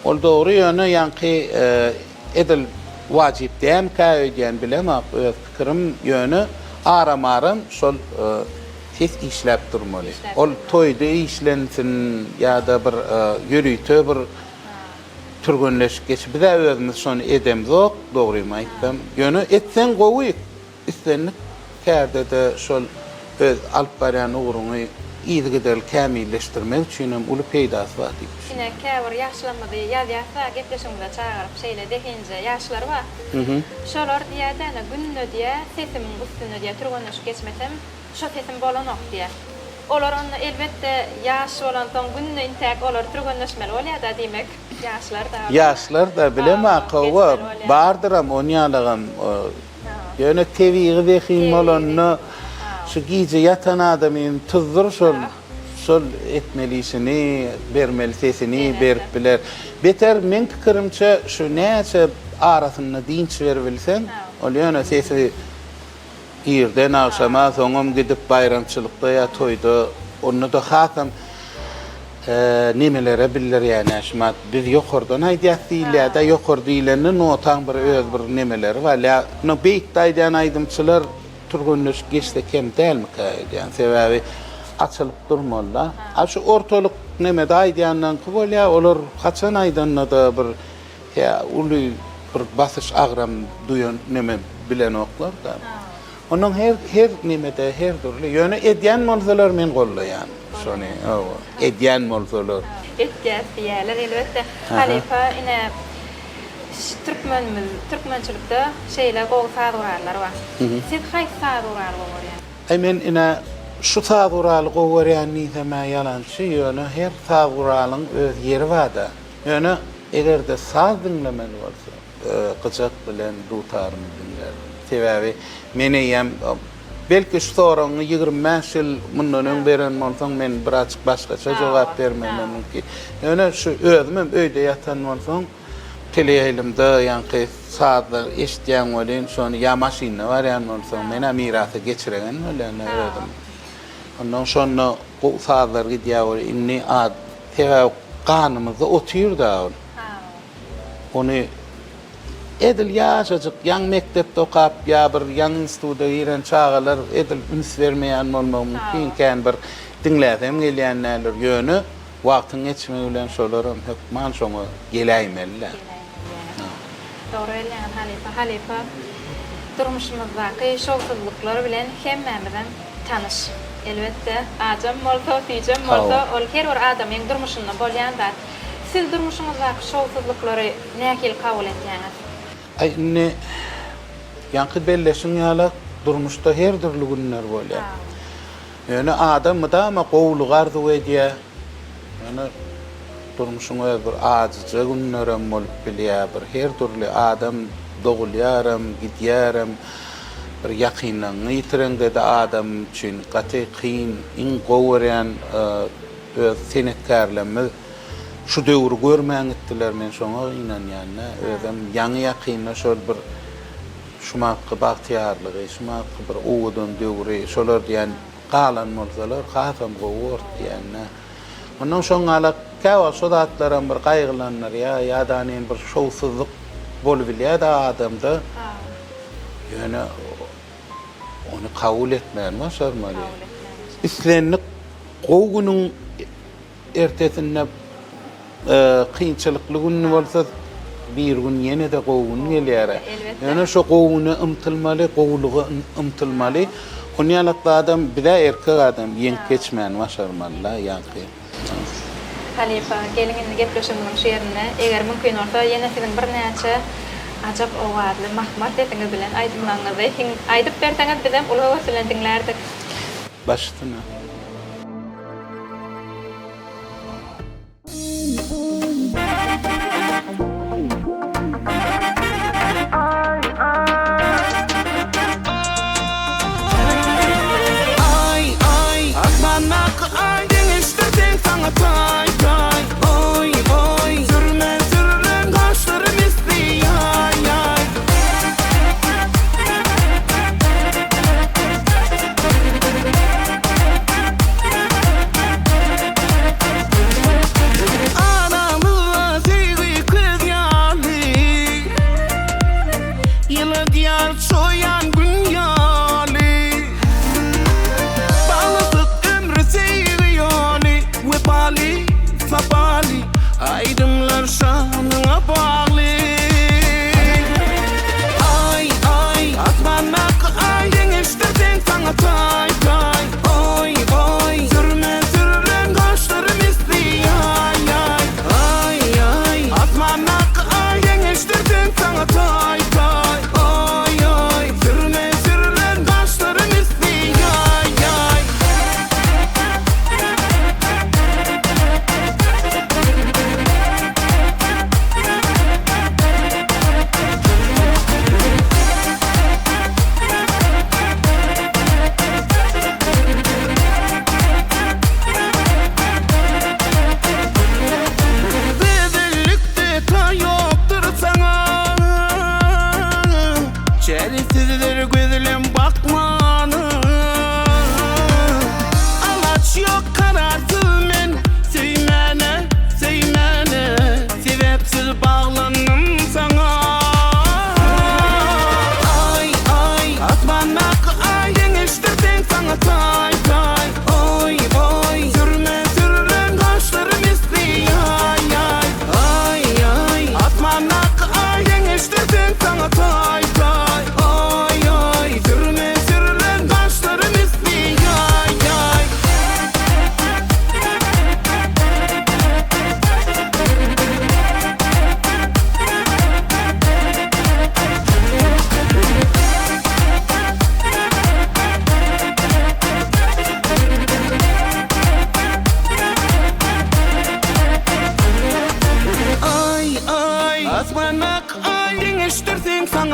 Ol dogry ýöne ýanky edil wajip däm käýdýän bilemok. Öz pikirim ýöne aramaram şol ses işläp durmaly. Ol toýda işlensin ýa-da bir ýürüte bir türgünleşik geçip biz özümüz şonu edem zok, dogrymy aýtdym. Ýöne etsen gowy üstünlik kärde de şol öz alyp barýan uguruny ýygydyl kämilleşdirmek üçin uly peýdasy bar diýip düşünýär. Ine käbir ýaşlanmady ýa-da gepleşiginde çağırıp şeýle dehinje ýaşlar bar. Şolar diýär-de günne diýär, sesimiň üstüne diýär türgünleşip geçmesem şo sesim bolanok diýär. Olar onu elbette ýaş bolan soň günne intäk olar türgünleşmeli bolýar da diýmek. Ýaşlar da bilemek gowy bardyram onýalygam. Ýöne tebiği zehin bolanyny şu giýje ýatan adamyň tuzdur şol etmelisini, bermeli sesini berip biler. Beter men pikirimçe şu näçe arasyny dinç berbilsen, ol ýöne sesi ýerden aşama soňam gidip bayramçylykda ýa toýda onu da hasam nimelere bilir ýani şumat biz ýokurdan aýdýar da ýokur diýileni notaň bir öz bir nimeleri bar. No beýik aýdýan aýdymçylar turgunlyş geçde kem dälmi käýdýän sebäbi açılıp durmalılar. Şu ortalık neme daydiyandan kıbolya olur kaçan aydanna da bir ya ulu bir basış ağram duyan neme bilen oklar da. Onun her nimede her türlü yönü edyen molzalar men gollayan. Şonu edyen molzalar. Etken diýerler elbetde. Halifa ine Türkmençilikde şeyler gowy sadurarlar var. Siz haýsy sadurar bolýar? Ay men ine şu saduraly gowuryan nizama yalançy yönü her saduralyň öz yeri bada. Yönü egerde saz dinlemen bolsa, gyjak bilen dutarmy dinler. Sebäbi meneyem belki şu soraňy 25 ýyl mundan beren bolsaň men bir açyk başgaça jogap bermem mümkin. Yönü şu özümem öýde ýatan bolsaň teleýelimde ýa-ni saatlar eşitýän bolen şonu ýa maşyna barýan bolsaň mena mirasy geçiregen bolan özüm. Ondan sonra bu saatlar gidýär inni ad teva kanymyzda otyr da. Onu edil ýaşajyk ýaň mektepde okap ýa bir ýaň institutda giren çağalar edil üns bermeýän bolmagy mümkin kän bir dinläsem gelýänler ýöne wagtyň geçmegi bilen şolaram hukman şoňa geläýmeller. Doğru elleyen Halifa durmuşymyzdaky şowsuzluklar bilen hemmemizden tanış. Elbette ajam bolsa, tijam bolsa, ol her bir adamyň durmuşynda bolýan zat. Siz durmuşyňyzdaky şowsuzluklary näkil kabul etýäňiz? Ay ne ýanky belleşiň ýaly durmuşda her türlü günler bolýar. Ýöne adam mydama gowlugy arzu edýär. Ýöne durmuşyň bir azyjy günlerem bolup bilýär. Bir her türlü adam dogulýarym, gidýärem. Bir ýakynlygyny ýitirende de adam üçin gaty kyn, iň gowuryan öz senetkarlamy şu döwrü görmäň etdiler men şoňa inanýanna özüm ýaňy ýakynla şol bir şumaky bagtyarlygy, şumaky bir owdan döwri şolar diýen galan bolsalar hasam gowur diýenna. Ondan soňra käwa sodatlaram bir gaýgylanlar ýa-da bir şowsuzlyk bolup bilýär da adamda. Ýöne onu kabul etmeyen başarmalı. İslenlik gowgunyň ertesinde kynçylykly gün bolsa bir gün ýene de gowgun gelýär. Ýöne şu gowguny ymtylmaly, gowlugy ymtylmaly. Onu ýalakda adam bile erkek adam ýeňip geçmeýän başarmaly ýa-ni. Halifa gelinginde gepleşimiň şu ýerine eger mümkin bolsa ýene sizin bir näçe ajab owadly mahmat etdiňiz bilen aýdymlaňyzy aýdyp berseňiz bizem uly bilen dinlerdik. Başdyna.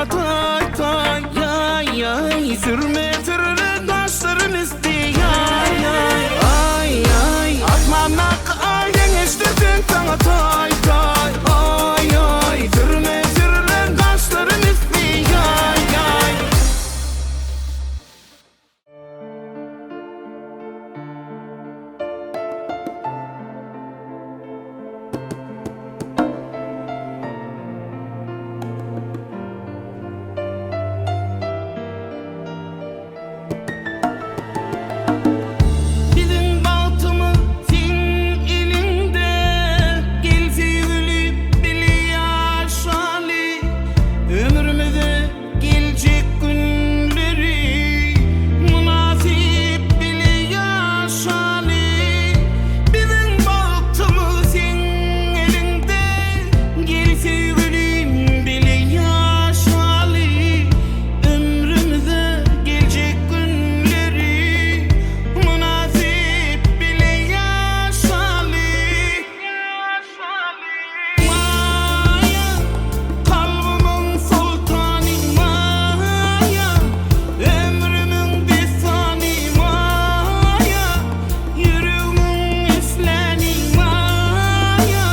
sana tay tay yay yay sürme sürme taşların üstü yay yay ay ay atmanak ay geçtirdin sana tay tay ay ay sürme sürme taşların üstü yay yay. Bizim baltımı senin elinde, gel sevgili bil yaşali, ömrümüze gelecek günleri münasip bil yaşali. Bizim baltımı senin elinde, gel sevgilim bil yaşali, ömrümüze gelecek günleri münasip bil yaşali. Maya kalbimin sultanı Maya, ömrümün desani Maya, yüreğimin esleni Maya.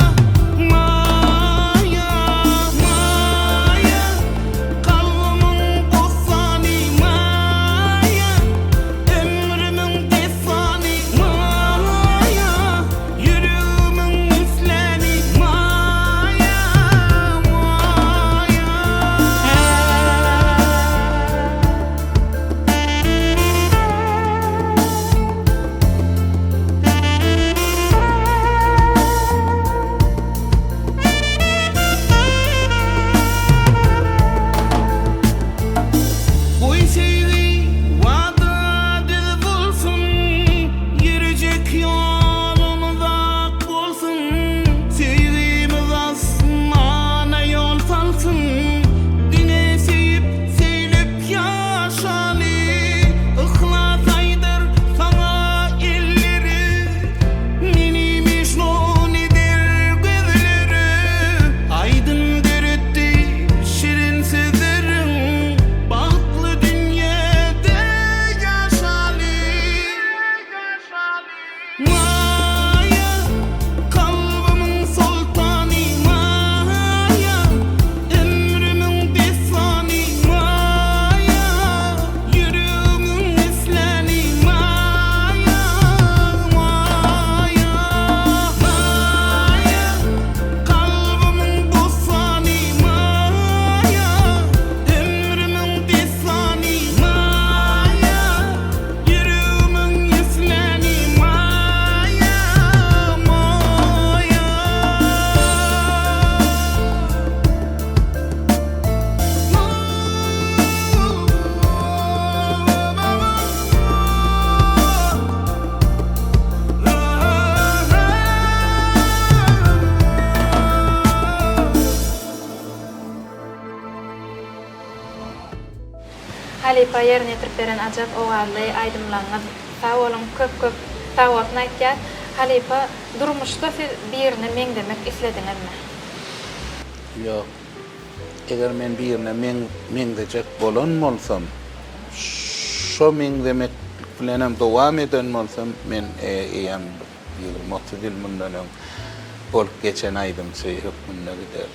Maya, Maya, kalbimin sultanı Maya, ömrümün desani Maya, yüreğimin esleni Maya. Bu sevgi vada düz bulsun, yürüyecek yolumuz ak olsun. Sevgimiz asmana yol salsın, dine sevip seylip yaşalı. İhlas aydır sana elleri, mini Mecnun eder gözleri. Aydın dürüttü şirin sözlerin, bahtlı dünyada yaşalı. Maya, kalbimin sultanı Maya, ömrümün desani Maya, yüreğimin esleni Maya. Maya, Maya, kalbimin dostani Maya, ömrümün desani Maya, yüreğimin esleni Maya. Halipa yerine tirperen ajab oğarlı aydımlanğan sağolun köp sağolun aýtýar. Halipa durmuşda siz birini meň demek isledinizmi? Yok. Eger men birine meňdejek bolan bolsam, şo meň demek bilenem dowam eden bolsam, men eýem 20-30 ýyl mundan öň bolup geçen aýdym hükmünde gider.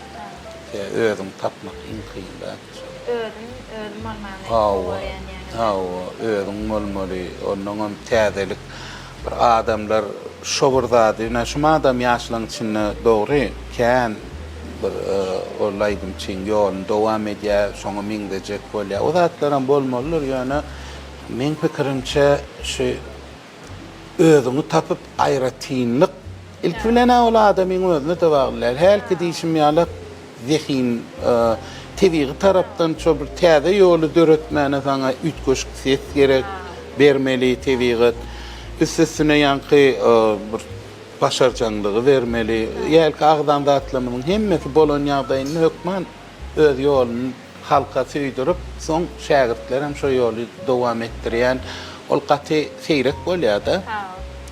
Özüm tapmak en kıyındak. Ödüm olmaly. Özüm olmaly. Onun täzelik bir adamlar şoburzady. Şu adam ýaşlaryň içinde dogry kän bir olaydym çin ýolun dowam edýär, şoňa meňdejek bolýar. O zatlaram bolmalylar ýöne men pikirimçe şu özüňi tapyp aýratynlyk ilk bilen ol adamyň özüne tebaglar. Helki diýişim ýaly zihin tebiği tarapdan ço bir täze ýoly döretmäne saňa ütköşk ses gerek bermeli tebiği üstüne ýanky bir başarjanlygy bermeli. Ýelki agdan zatlamynyň hemmesi bolan ýagdaýyny hökmen öz ýoluny halka süýdürip, soň şägirtler hem şo ýoly dowam etdirýän ol gaty seýrek bolýar da.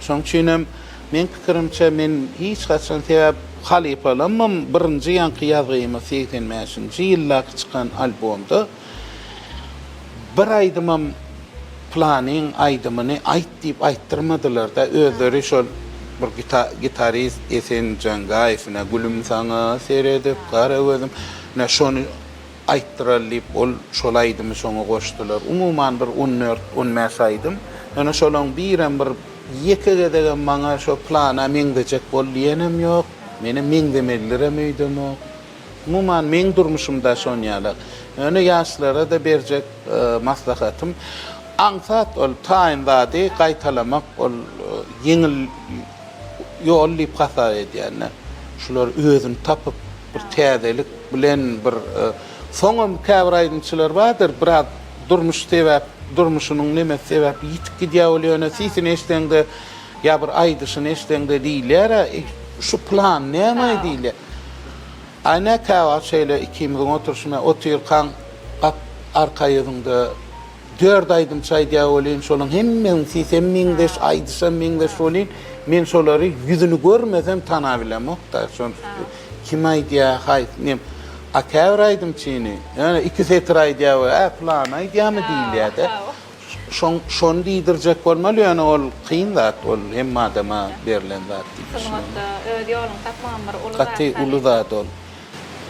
Şoň üçin men pikirimçe men hiç gaçan sebäp Halipalamam birinci yankı yazgymy 85-nji ýylda çykan albomda bir aýdymam planyň aýdymyny aýt diýip aýtdyrmadylar da özleri şol bir gitarist Esen Cangaýew gülüm saňa seredip gara gözüm ne şonu aýtdyralyp ol şol aýdymy şoňa goşdylar. Umuman bir 14 aýdym. Ana şolaň birem bir ýeke gedegen maňa şo plana meňdejek bolýanem ýok. Meni meňdemelilerem öýdemi. Umuman meň durmuşymda şon ýaly. Öne ýaşlara da berjek maslahatym aňsat ol taýyndady gaýtalamak ol ýeňil ýol diýip hasap edýärler. Şular özüni tapyp bir täzelik bilen bir soňam käbir aýdymçylar bardyr, biraz durmuş sebäp, durmuşynyň näme sebäp ýitip gidýär bolýar, sisin eşdeňde ýa bir aýdyşyny eşdeňde diýler, şu plan näme diýler. Ana käwa şeýle 2000 oturşma oturýan arka ýerinde 4 aýdym çaýdýar bolýan, şolaň hemmen sisin miňdeş aýdysam miňdeş bolýan. Men şolary yüzünü görmesem tana bilemok da şon kim aýdýar haýtnym akaýar aýdym çyny ýani 2 setr aýdýar plan aýdýarmy diýilýär şon diýdirjek bolmaly ýani ol kyn zat ol hem adama berilen zat Sınavda öz ýoluny tapmam bir ulu zat. Gaty ulu zat ol.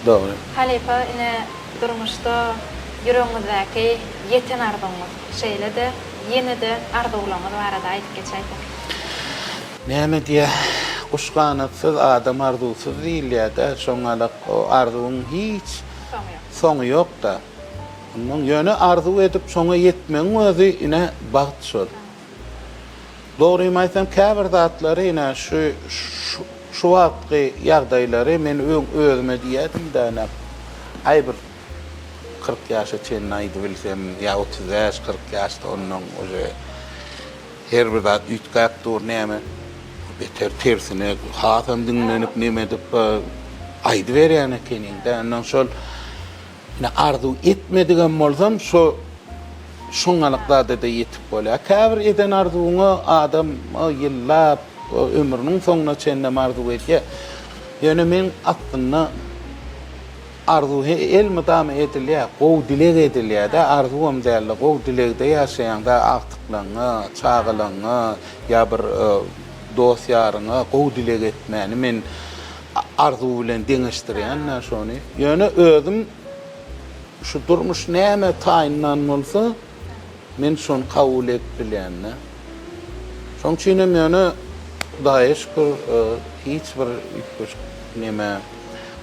Dogry. Halipa ine durmuşda ýüregiňizdäki ýeten arzuňyz şeýle-de ýene-de arzuwlaryňyz barada aýdyp geçäýdi. Näme diýe kuşkanatsız adam arzuwsuz diýilýär da şoňalyk o arzuwyň hiç soňy ýok da. Onuň ýöne arzuw edip şoňa ýetmeň özü ine baht şol. Dogry aýtsam käbir zatlary ine şu wagtky ýagdaýlary men özüme diýedim da näp. Aý bir 40 ýaşa çenli aýdy bilsem ýa 30 ýaş 40 ýaşda onuň oje her bir zat üýtgäp dur näme beter tersine hasam dinlenip näme dip aýdy berýän ekeniňde ondan şol ne arzu etmedigen bolsam şoňalykda da ýetip bolýar. Käbir eden arzuňy adam ýyllap ömrüniň soňuna çenle arzu etýär. Ýöne men atdyna arzu el mudam edilýär, gow dilek edilýär da arzuwam däli, gow dilekde ýaşaýanda aktyklaňa, çağılaňa ýa bir dost ýaryňa gow dilek etmäni men arzu bilen deňeşdirýän şonu. Ýöne özüm şu durmuş näme taýynlan bolsa men şonu kabul etbilýän. Şoň üçin ýöne daýyş hiç bir näme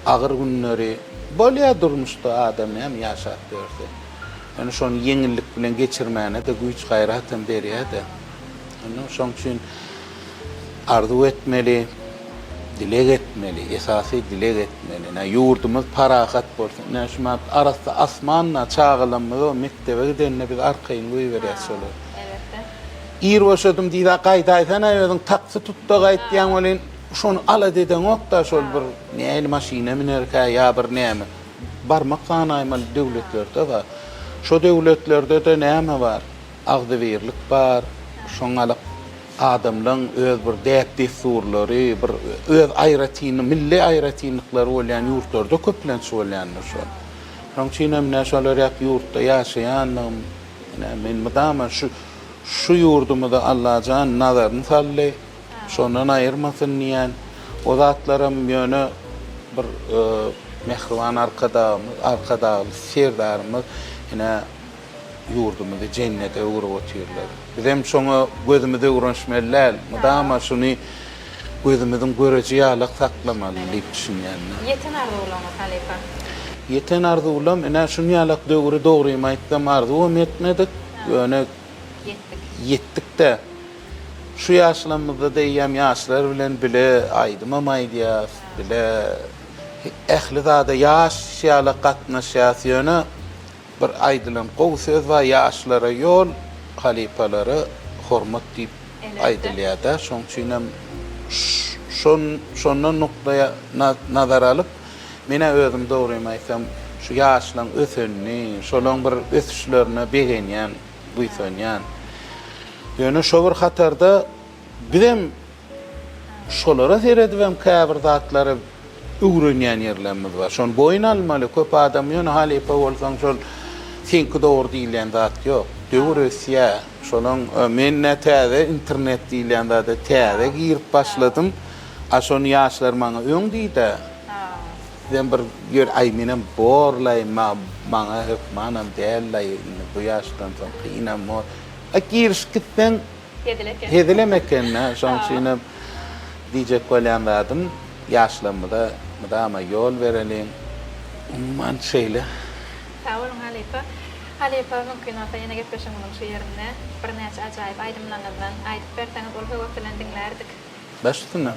agyr günleri bolýar durmuşda adam hem ýaşap berdi. Yani şonu ýeňillik bilen geçirmäne de güýç gaýratym berýärdi. Onu şoň üçin arzu etmeli, dilek etmeli, esasy dilek etmeli. Ýurdumyz parahat bolsun. Näşma arasda asmanla çağılanmagy o mektebe gidenle biz arkaýyn goýberýär şolu. Evet. Ir boşadym diýdi gaýdaýsan özüň taksy tutda gaýtýan bolen şonu ala deden okta şol bir näme maşina minerkä ýa bir näme barmak sanaýmaly döwletlerde bar. Şo döwletlerde de näme bar? Agdywirlik bar. Şoňalyk adamlaryň öz bir däpdi surlary, bir öz aýratyny, milli aýratynlyklary bolýan ýurtlarda köplenç bolýanlar şo. Şoň üçin hem näşolary ýurtda ýaşaýan, men mudama şu ýurdumyda Allah jan nazaryny sally. Şondan aýyrmasyn diýen o zatlarym ýöne bir mehriban arkada serdarymyz ine ýurdumyzy jennete ugrap otyrlar. Bizem şoňa gözümizde uğraşmalylar. Mudama şuny gözümiziň görejä ýalyk saklamaly diýip düşünýän. Ýeten arzuwlaryňyz Halipa. Ýeten arzuwlam ine şuny ýalyk döwri aýtsam arzuwam etmedik. Ýöne yetdik de. Şu ýaşlarymyzda diýýäm ýaşlar bilen bile aýdymam aýdýar, bile ähli zada ýaş ýaly gatnaşýar ýöne bir aýdylan gowy söz we ýaşlara ýol halipalary hormat diýip aýdylýar da. Şoň üçin hem şondan nukdaýa nazar alyp mene özüm dogry aýtsam şu ýaşlaryň ösenini, şolaň bir ösüşlerini begenýän, buýsanýan. Ýöne şo bir hatarda bizem şolara seredibem käbir zatlary öwrenýän ýerlerimiz bar. Şonu boyun almaly. Köp adam ýöne halipa bolsaň şol senki dogry diýilen zat ýok. Döwresiýa şonuň men nätäze internet diýilen zat täze girip başladym. Şonu ýaşlar maňa öň diýdi. Ben bir yer ay menem borlay maňa hep manam dällay bu ýaşdan soň ynam mor. Akiriş gitden hedilemekenne şoň şeýle diýjek bolýanlarym ýaşlamyda mydama ýol berelin. Umman şeýle. Sağ olun Halipa. Halipa mümkin olsa ýene gepleşeň bolan şu ýerinde bir näçe ajaýyp aýdymlaryňyzdan aýdyp berseňiz ol höwür bilen dinlerdik. Başlygyna.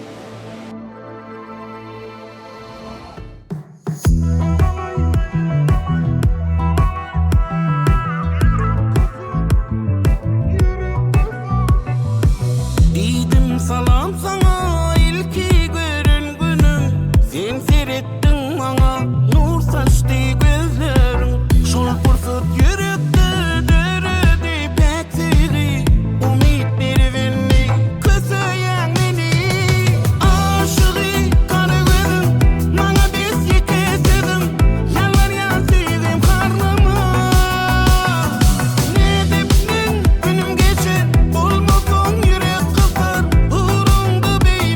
Diýdim salam sana ilki gören günüm sen seretdiň maňa nur saçdy gözleriň şol pursat yürekde deredi pekçili umid beribini kösöýän meni aşygy kara gözüm maňa besye kesedim ýalar ýasydım karnıma ne depnin günüm geçer olmasoň yürek kızar uğrunda bey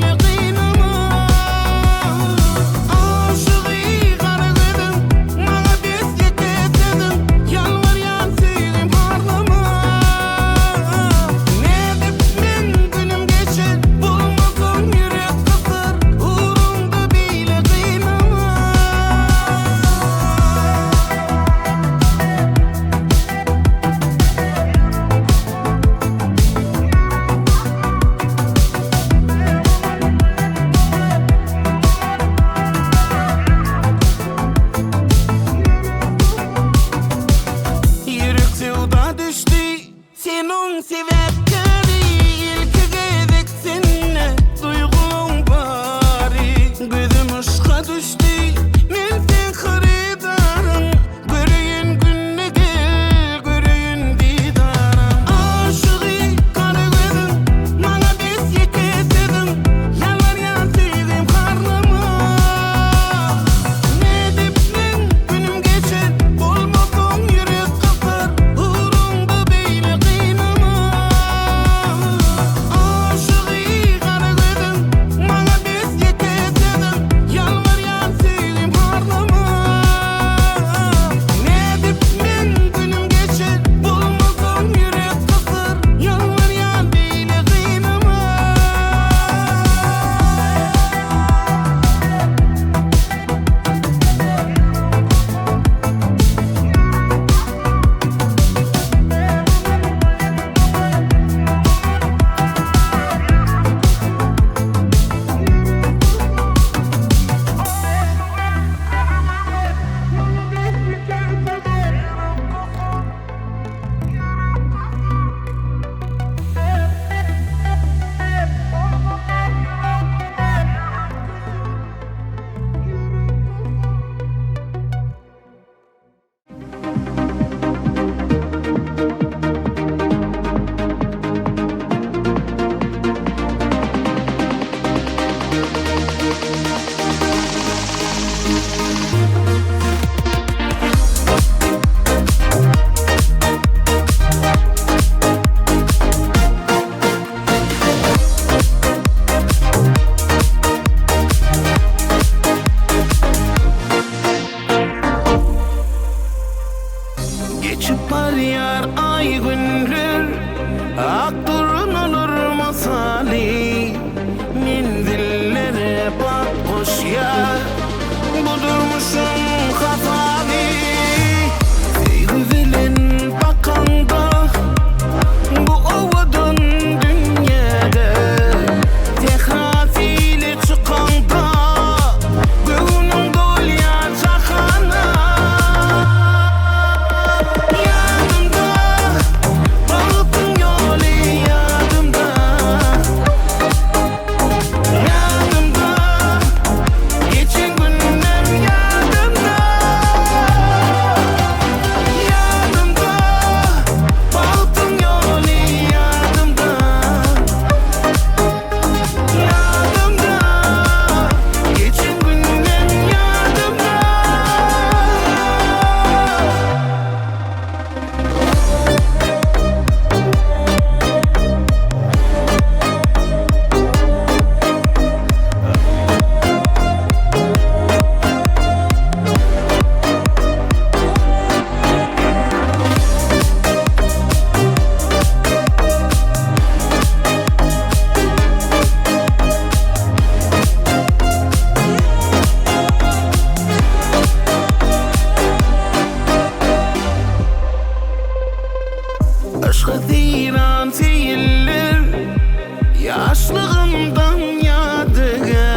bağımdan yadıga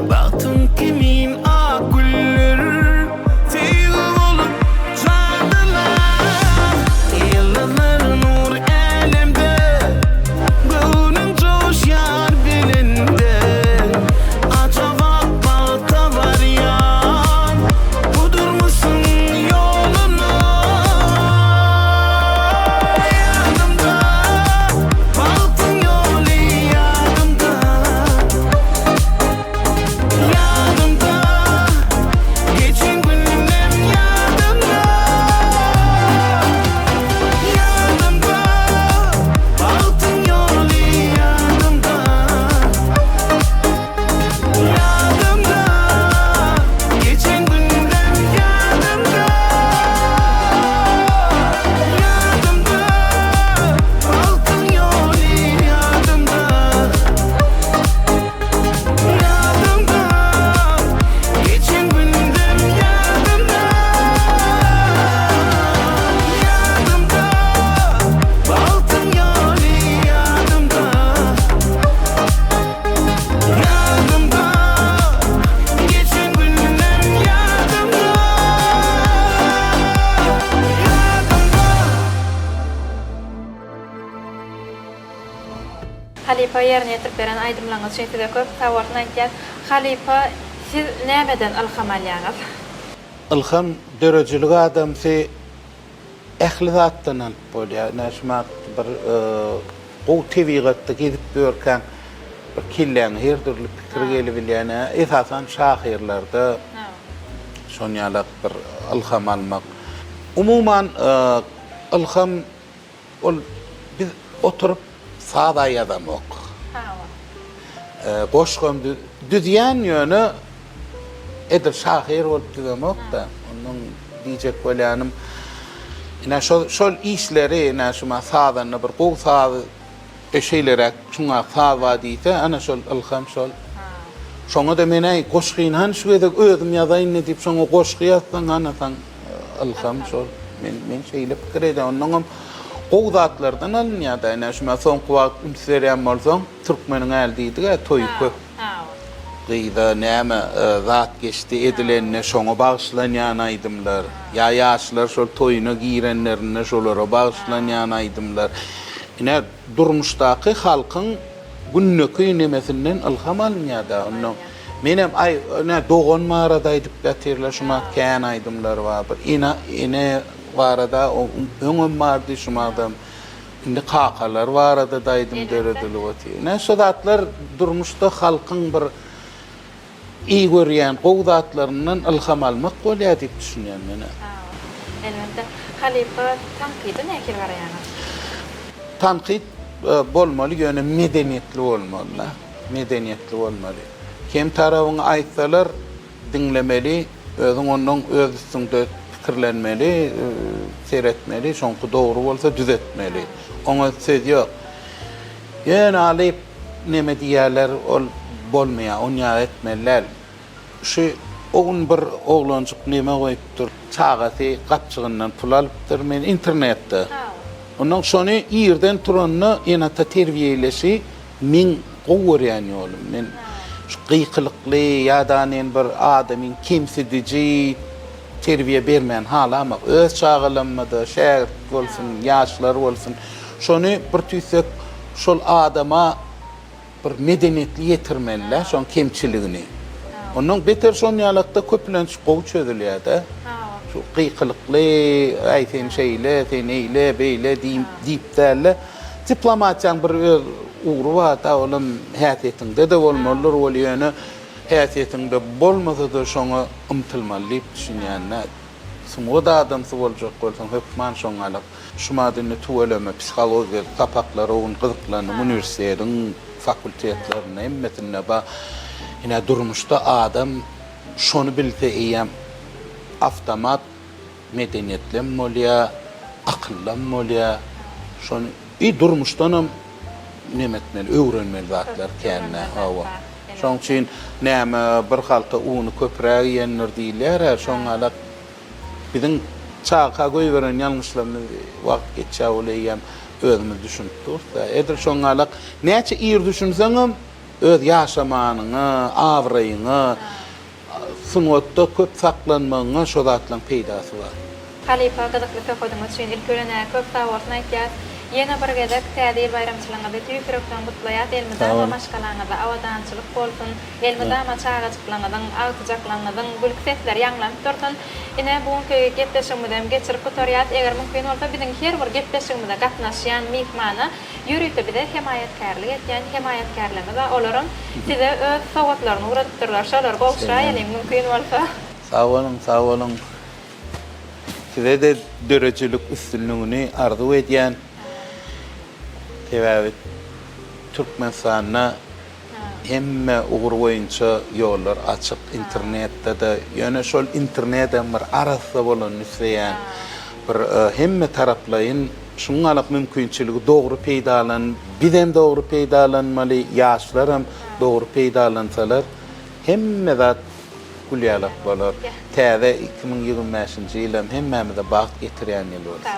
baktım kimin aküller Teyir olup çaldılar Yıllar nur elimde Bunun coş yar bilinde Acaba balta var ya Budur musun yoluna Yanımda Baltın yolu yanımda Yanımda Geçen günüm yanımda Yanımda Baltın yolu yanımda Yanımda Geçen günüm yanımda Yanımda Baltın yolu yanımda Yanımda Geçen günüm yanımda Yanımda Baltın yolu yanımda Yanımda Geçen günüm yanımda Halipa yerine yetirip beren aydımlaňyz üçin size köp tawaryn aýtýar. Halipa siz nämeden ilham alýaňyz? Ilham dörejiligi adamsy ähli zatdan alyp bolýar. Näşmat bir gow tebigatda gidip görken bir killäň her türlü pikir gelip bilýän esasan şahyrlarda şonýalak bir ilham almak. Umuman ilham ol biz oturup sağda ýazamok. Goşgam düzýän ýöne edir şahyr bolup düzemok da onuň diýjek bolýanym ina şol işleri ina şuma sağdan bir gow sağ eşeýlerek şuňa sağwa diýse ana şol ilham şol. Şoňa da mene goşgynan şu edek özüm ýazaýyn diýip şoňa goşgy ýazsaň ana saň ilham şol. Men şeýle pikir edem onuň gow zatlardan alınýar da ina şuma soňky wagt ümserýän bolsaň türkmeniň eldiýdi toý köp. Gıyda näme zat geçti edilenine şoňa bagşlanýan aýdymlar. Ya ýaşlar şol toýuna girenlerine şolara bagşlanýan aýdymlar. Ine durmuşdaky halkyň günneki nemesinden ilham alınýar da onuň. Menem dogan marada aýdyp ýatyrlar şuma kän aýdymlar bar. Ine barada öňüm bardy şumadam. Indi kakalar barada daýdym döredilip otýar. Näşe zatlar durmuşda halkyň bir iyi görýän gow zatlaryndan ilham almak bolýar diýip düşünýän men. Elbette Halipa tanqydy näkir garaýaňyz? Tanqid bolmaly, ýöne medeniýetli bolmaly. Medeniýetli bolmaly. Kim tarawyny aýtsalar dinlemeli, özüň onuň öz üstünde pikirlenmeli, seretmeli, şoňky dogry bolsa düzetmeli. Oňa söz ýok. Ýöne alyp neme diýerler ol bolmaýar, oňa etmeler. Şu oğun bir oğlancık neme goýupdyr, çağaty gapçygyndan pul alypdyr men internetde. Ondan şonu ýerden turanyny ýa-da terbiýeleşi men gowurýan ýolum. Men şu gıykılykly ýa-da bir adamyň kimsidici terbiýe bermän hala ama öz çağılanmada şähert bolsun, ýaşlar bolsun. Şonu bir tüýsek şol adama bir medeniýetli ýetirmenler şoň kemçiligini. Onun beter şonýalykda köplenç gow çözülýär da. Şu gıykılykly aýtyn şeýle, teneýle, beýle diýip däle diplomatiýaň bir ugru var da olam häsiýetinde de bolmalydyr, ol ýöne häsiýetinde bolmasa-da şoňa ymtylmaly diýip düşünýänler. Suňa da adamsy boljak bolsaň hökman şoňalyk. Şumadyny tuweleme psixologiyal tapaklary oň gyzyklanyp uniwersitetiň fakultetlerine emmetine ba ina durmuşda adam şonu bilse eýem avtomat medeniýetli bolýar, akylly bolýar. Şonu durmuşdanam nemetmeli, öwrenmeli zatlar känne hawa. Şoň üçin näme bir halta uny köpräk ýenler diýler, şoňalak biziň çağa goýberen ýalňyşlarny wagt geçýär bolýar. özümüz düşünüp dursa, edir şoňalak näçe ir düşünseňem öz ýaşamanyňy, awraýyňy, sunwatda köp saklanmagyňa şo zatlaryň peýdasy bar. Halipa gydykly köpüdüň üçin ilkölene köp sawatny aýtýar. Ýene bir gezek tädil bayramçylygyny tüýkürekden gutlaýat, elmide maşgalaňyza awadançylyk bolsun, elmide maçaga çyklanyň, agtyjaklanyň gülük sesler ýanglanıp dursun. Ine buňky gepleşigimizden geçirip gotarýat. Eger mümkin bolsa biziň her bir gepleşigimizde gatnaşýan mehmany ýürüýte bide himayetkarlyk etýän himayetkarlygy da olaryň size öz sowatlaryny öwretdirler. Şolar gowşaýaly mümkin bolsa. Sağ olun. Size de döreçilik üstünlüğünü arzu edýän Tebäbit Türkmenistan'a hemme ugur boyunça yollar açık internette de ýöne şol internetden bir arasy bolan nüsleýän bir hemme taraplayın şuňalyk mümkinçiligi dogry peýdalan, bizem dogry peýdalanmaly, ýaşlaram dogry peýdalansalar hemme zat gulýalyk bolar. Täze 2025-nji ýyl hemmemize bagt getirýän ýyl bolsun.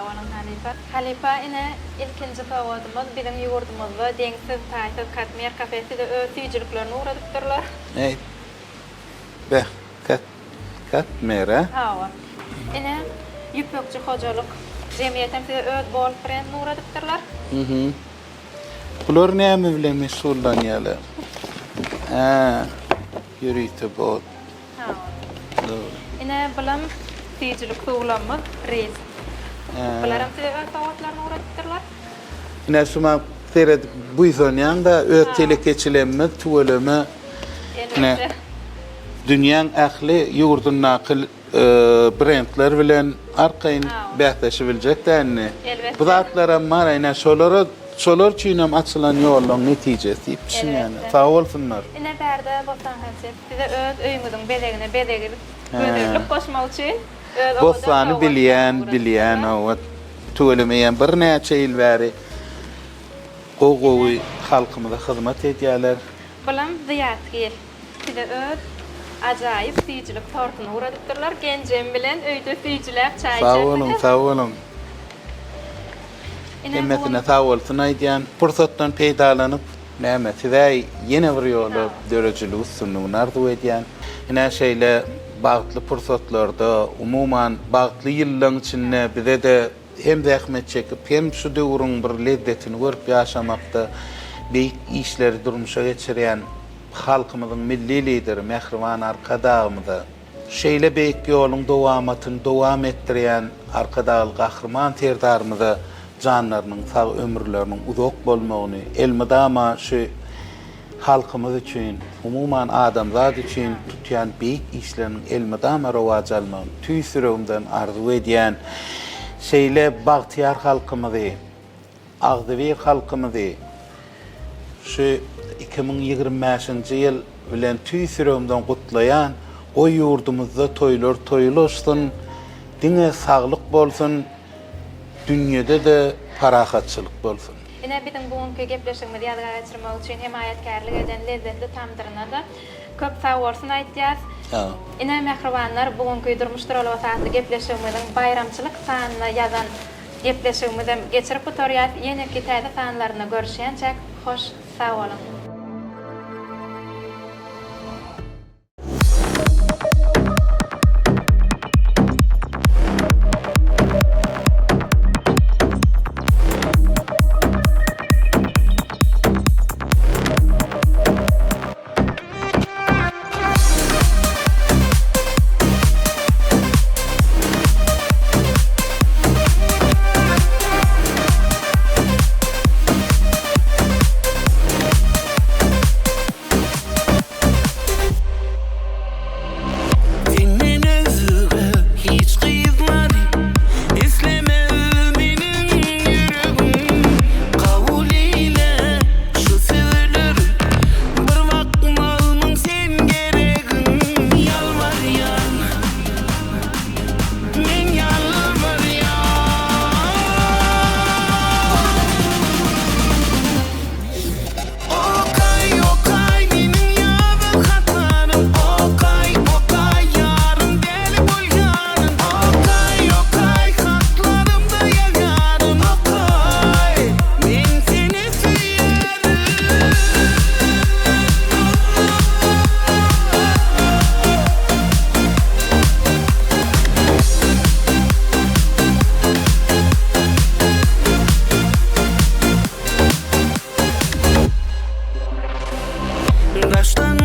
Halipa ine ilkinji sowatymyz biziň ýurdumyzda deňsiz taýsy Katmer kafesinde öz tüýjüliklerini öwretdirler. Katmer. Hawa. Ine ýüpekçi hojalyk jemgyýetem size öz bol brendini öwretdirler. Bular näme bilen meşgullanýarlar? Ýürüýte bol. Ine bilim tüýjülik sowlamyz reis. Bularym size öz sowatlaryny öwretdirler. Ine şuma seyredip buýsanýan da öz telekeçilenme, tuweleme ne dünýäň ähli ýurdun nakyl brendler bilen arkaýyn bähdeşip biljekdäni. Bu zatlara maraýna şolar üçin açylan ýollaryň netijesi ýetişýän. Sag bolsunlar. Ine berde bolsan hepsi size öz öýüňiziň bedegine bedeglik goşmak üçin Bosany bilýän o tuwelemeýän bir näçe ýyl bäri gowy halkymyza hyzmat edýärler. Bilim ziýatgil. Size öz ajaýyp tüýjülik tortuny öwretdirler. Genjem bilen öýde tüýjülep çaý içerler. Sag olun. Hemmetine sag bolsun aýdýan pursatdan peýdalanyp näme size ýene bir ýoly döreçilik üstünlüğini arzu edýän. Ine şeýle bagtly pursatlarda umuman bagtly ýyllaryň içinde bize de hem zähmet çekip hem şu döwrüň bir lezzetini görüp ýaşamakda beýik işleri durmuşa geçirýän halkymyzyň milli lideri Mehriban Arkadağymyza şeýle beýik ýoluň dowam etdirýän Arkadagyl gahrman terdarmyza janlarynyň sag ömürleriniň uzak bolmagyny elmydama şu halkymyz üçin, umuman adamzat üçin tutýan beýik işleriň elmydama rowaj almagy tüýsüregimden arzu edýän şeýle bagtyar halkymyzy, agdywir halkymyzy şu 2025-nji ýyl bilen tüýsüregimden gutlaýan o ýurdumyzda toýlar toýulaşsyn, diňe saglyk bolsun, dünýede de parahatçylyk bolsun. Ine biziň bugunky gepleşigimizi ýadyga geçirmek üçin himayetkarlyk eden lezzetli tamdyryna da köp sag bolsun aýtýar. Ine mehribanlar bugunky durmuş turalawatly gepleşigimiziň bayramçylyk sanyna ýazan gepleşigimizi geçirip oturýar. Ýene-ki täze sanlaryna görüşýänçek hoş sag bolun. Daştan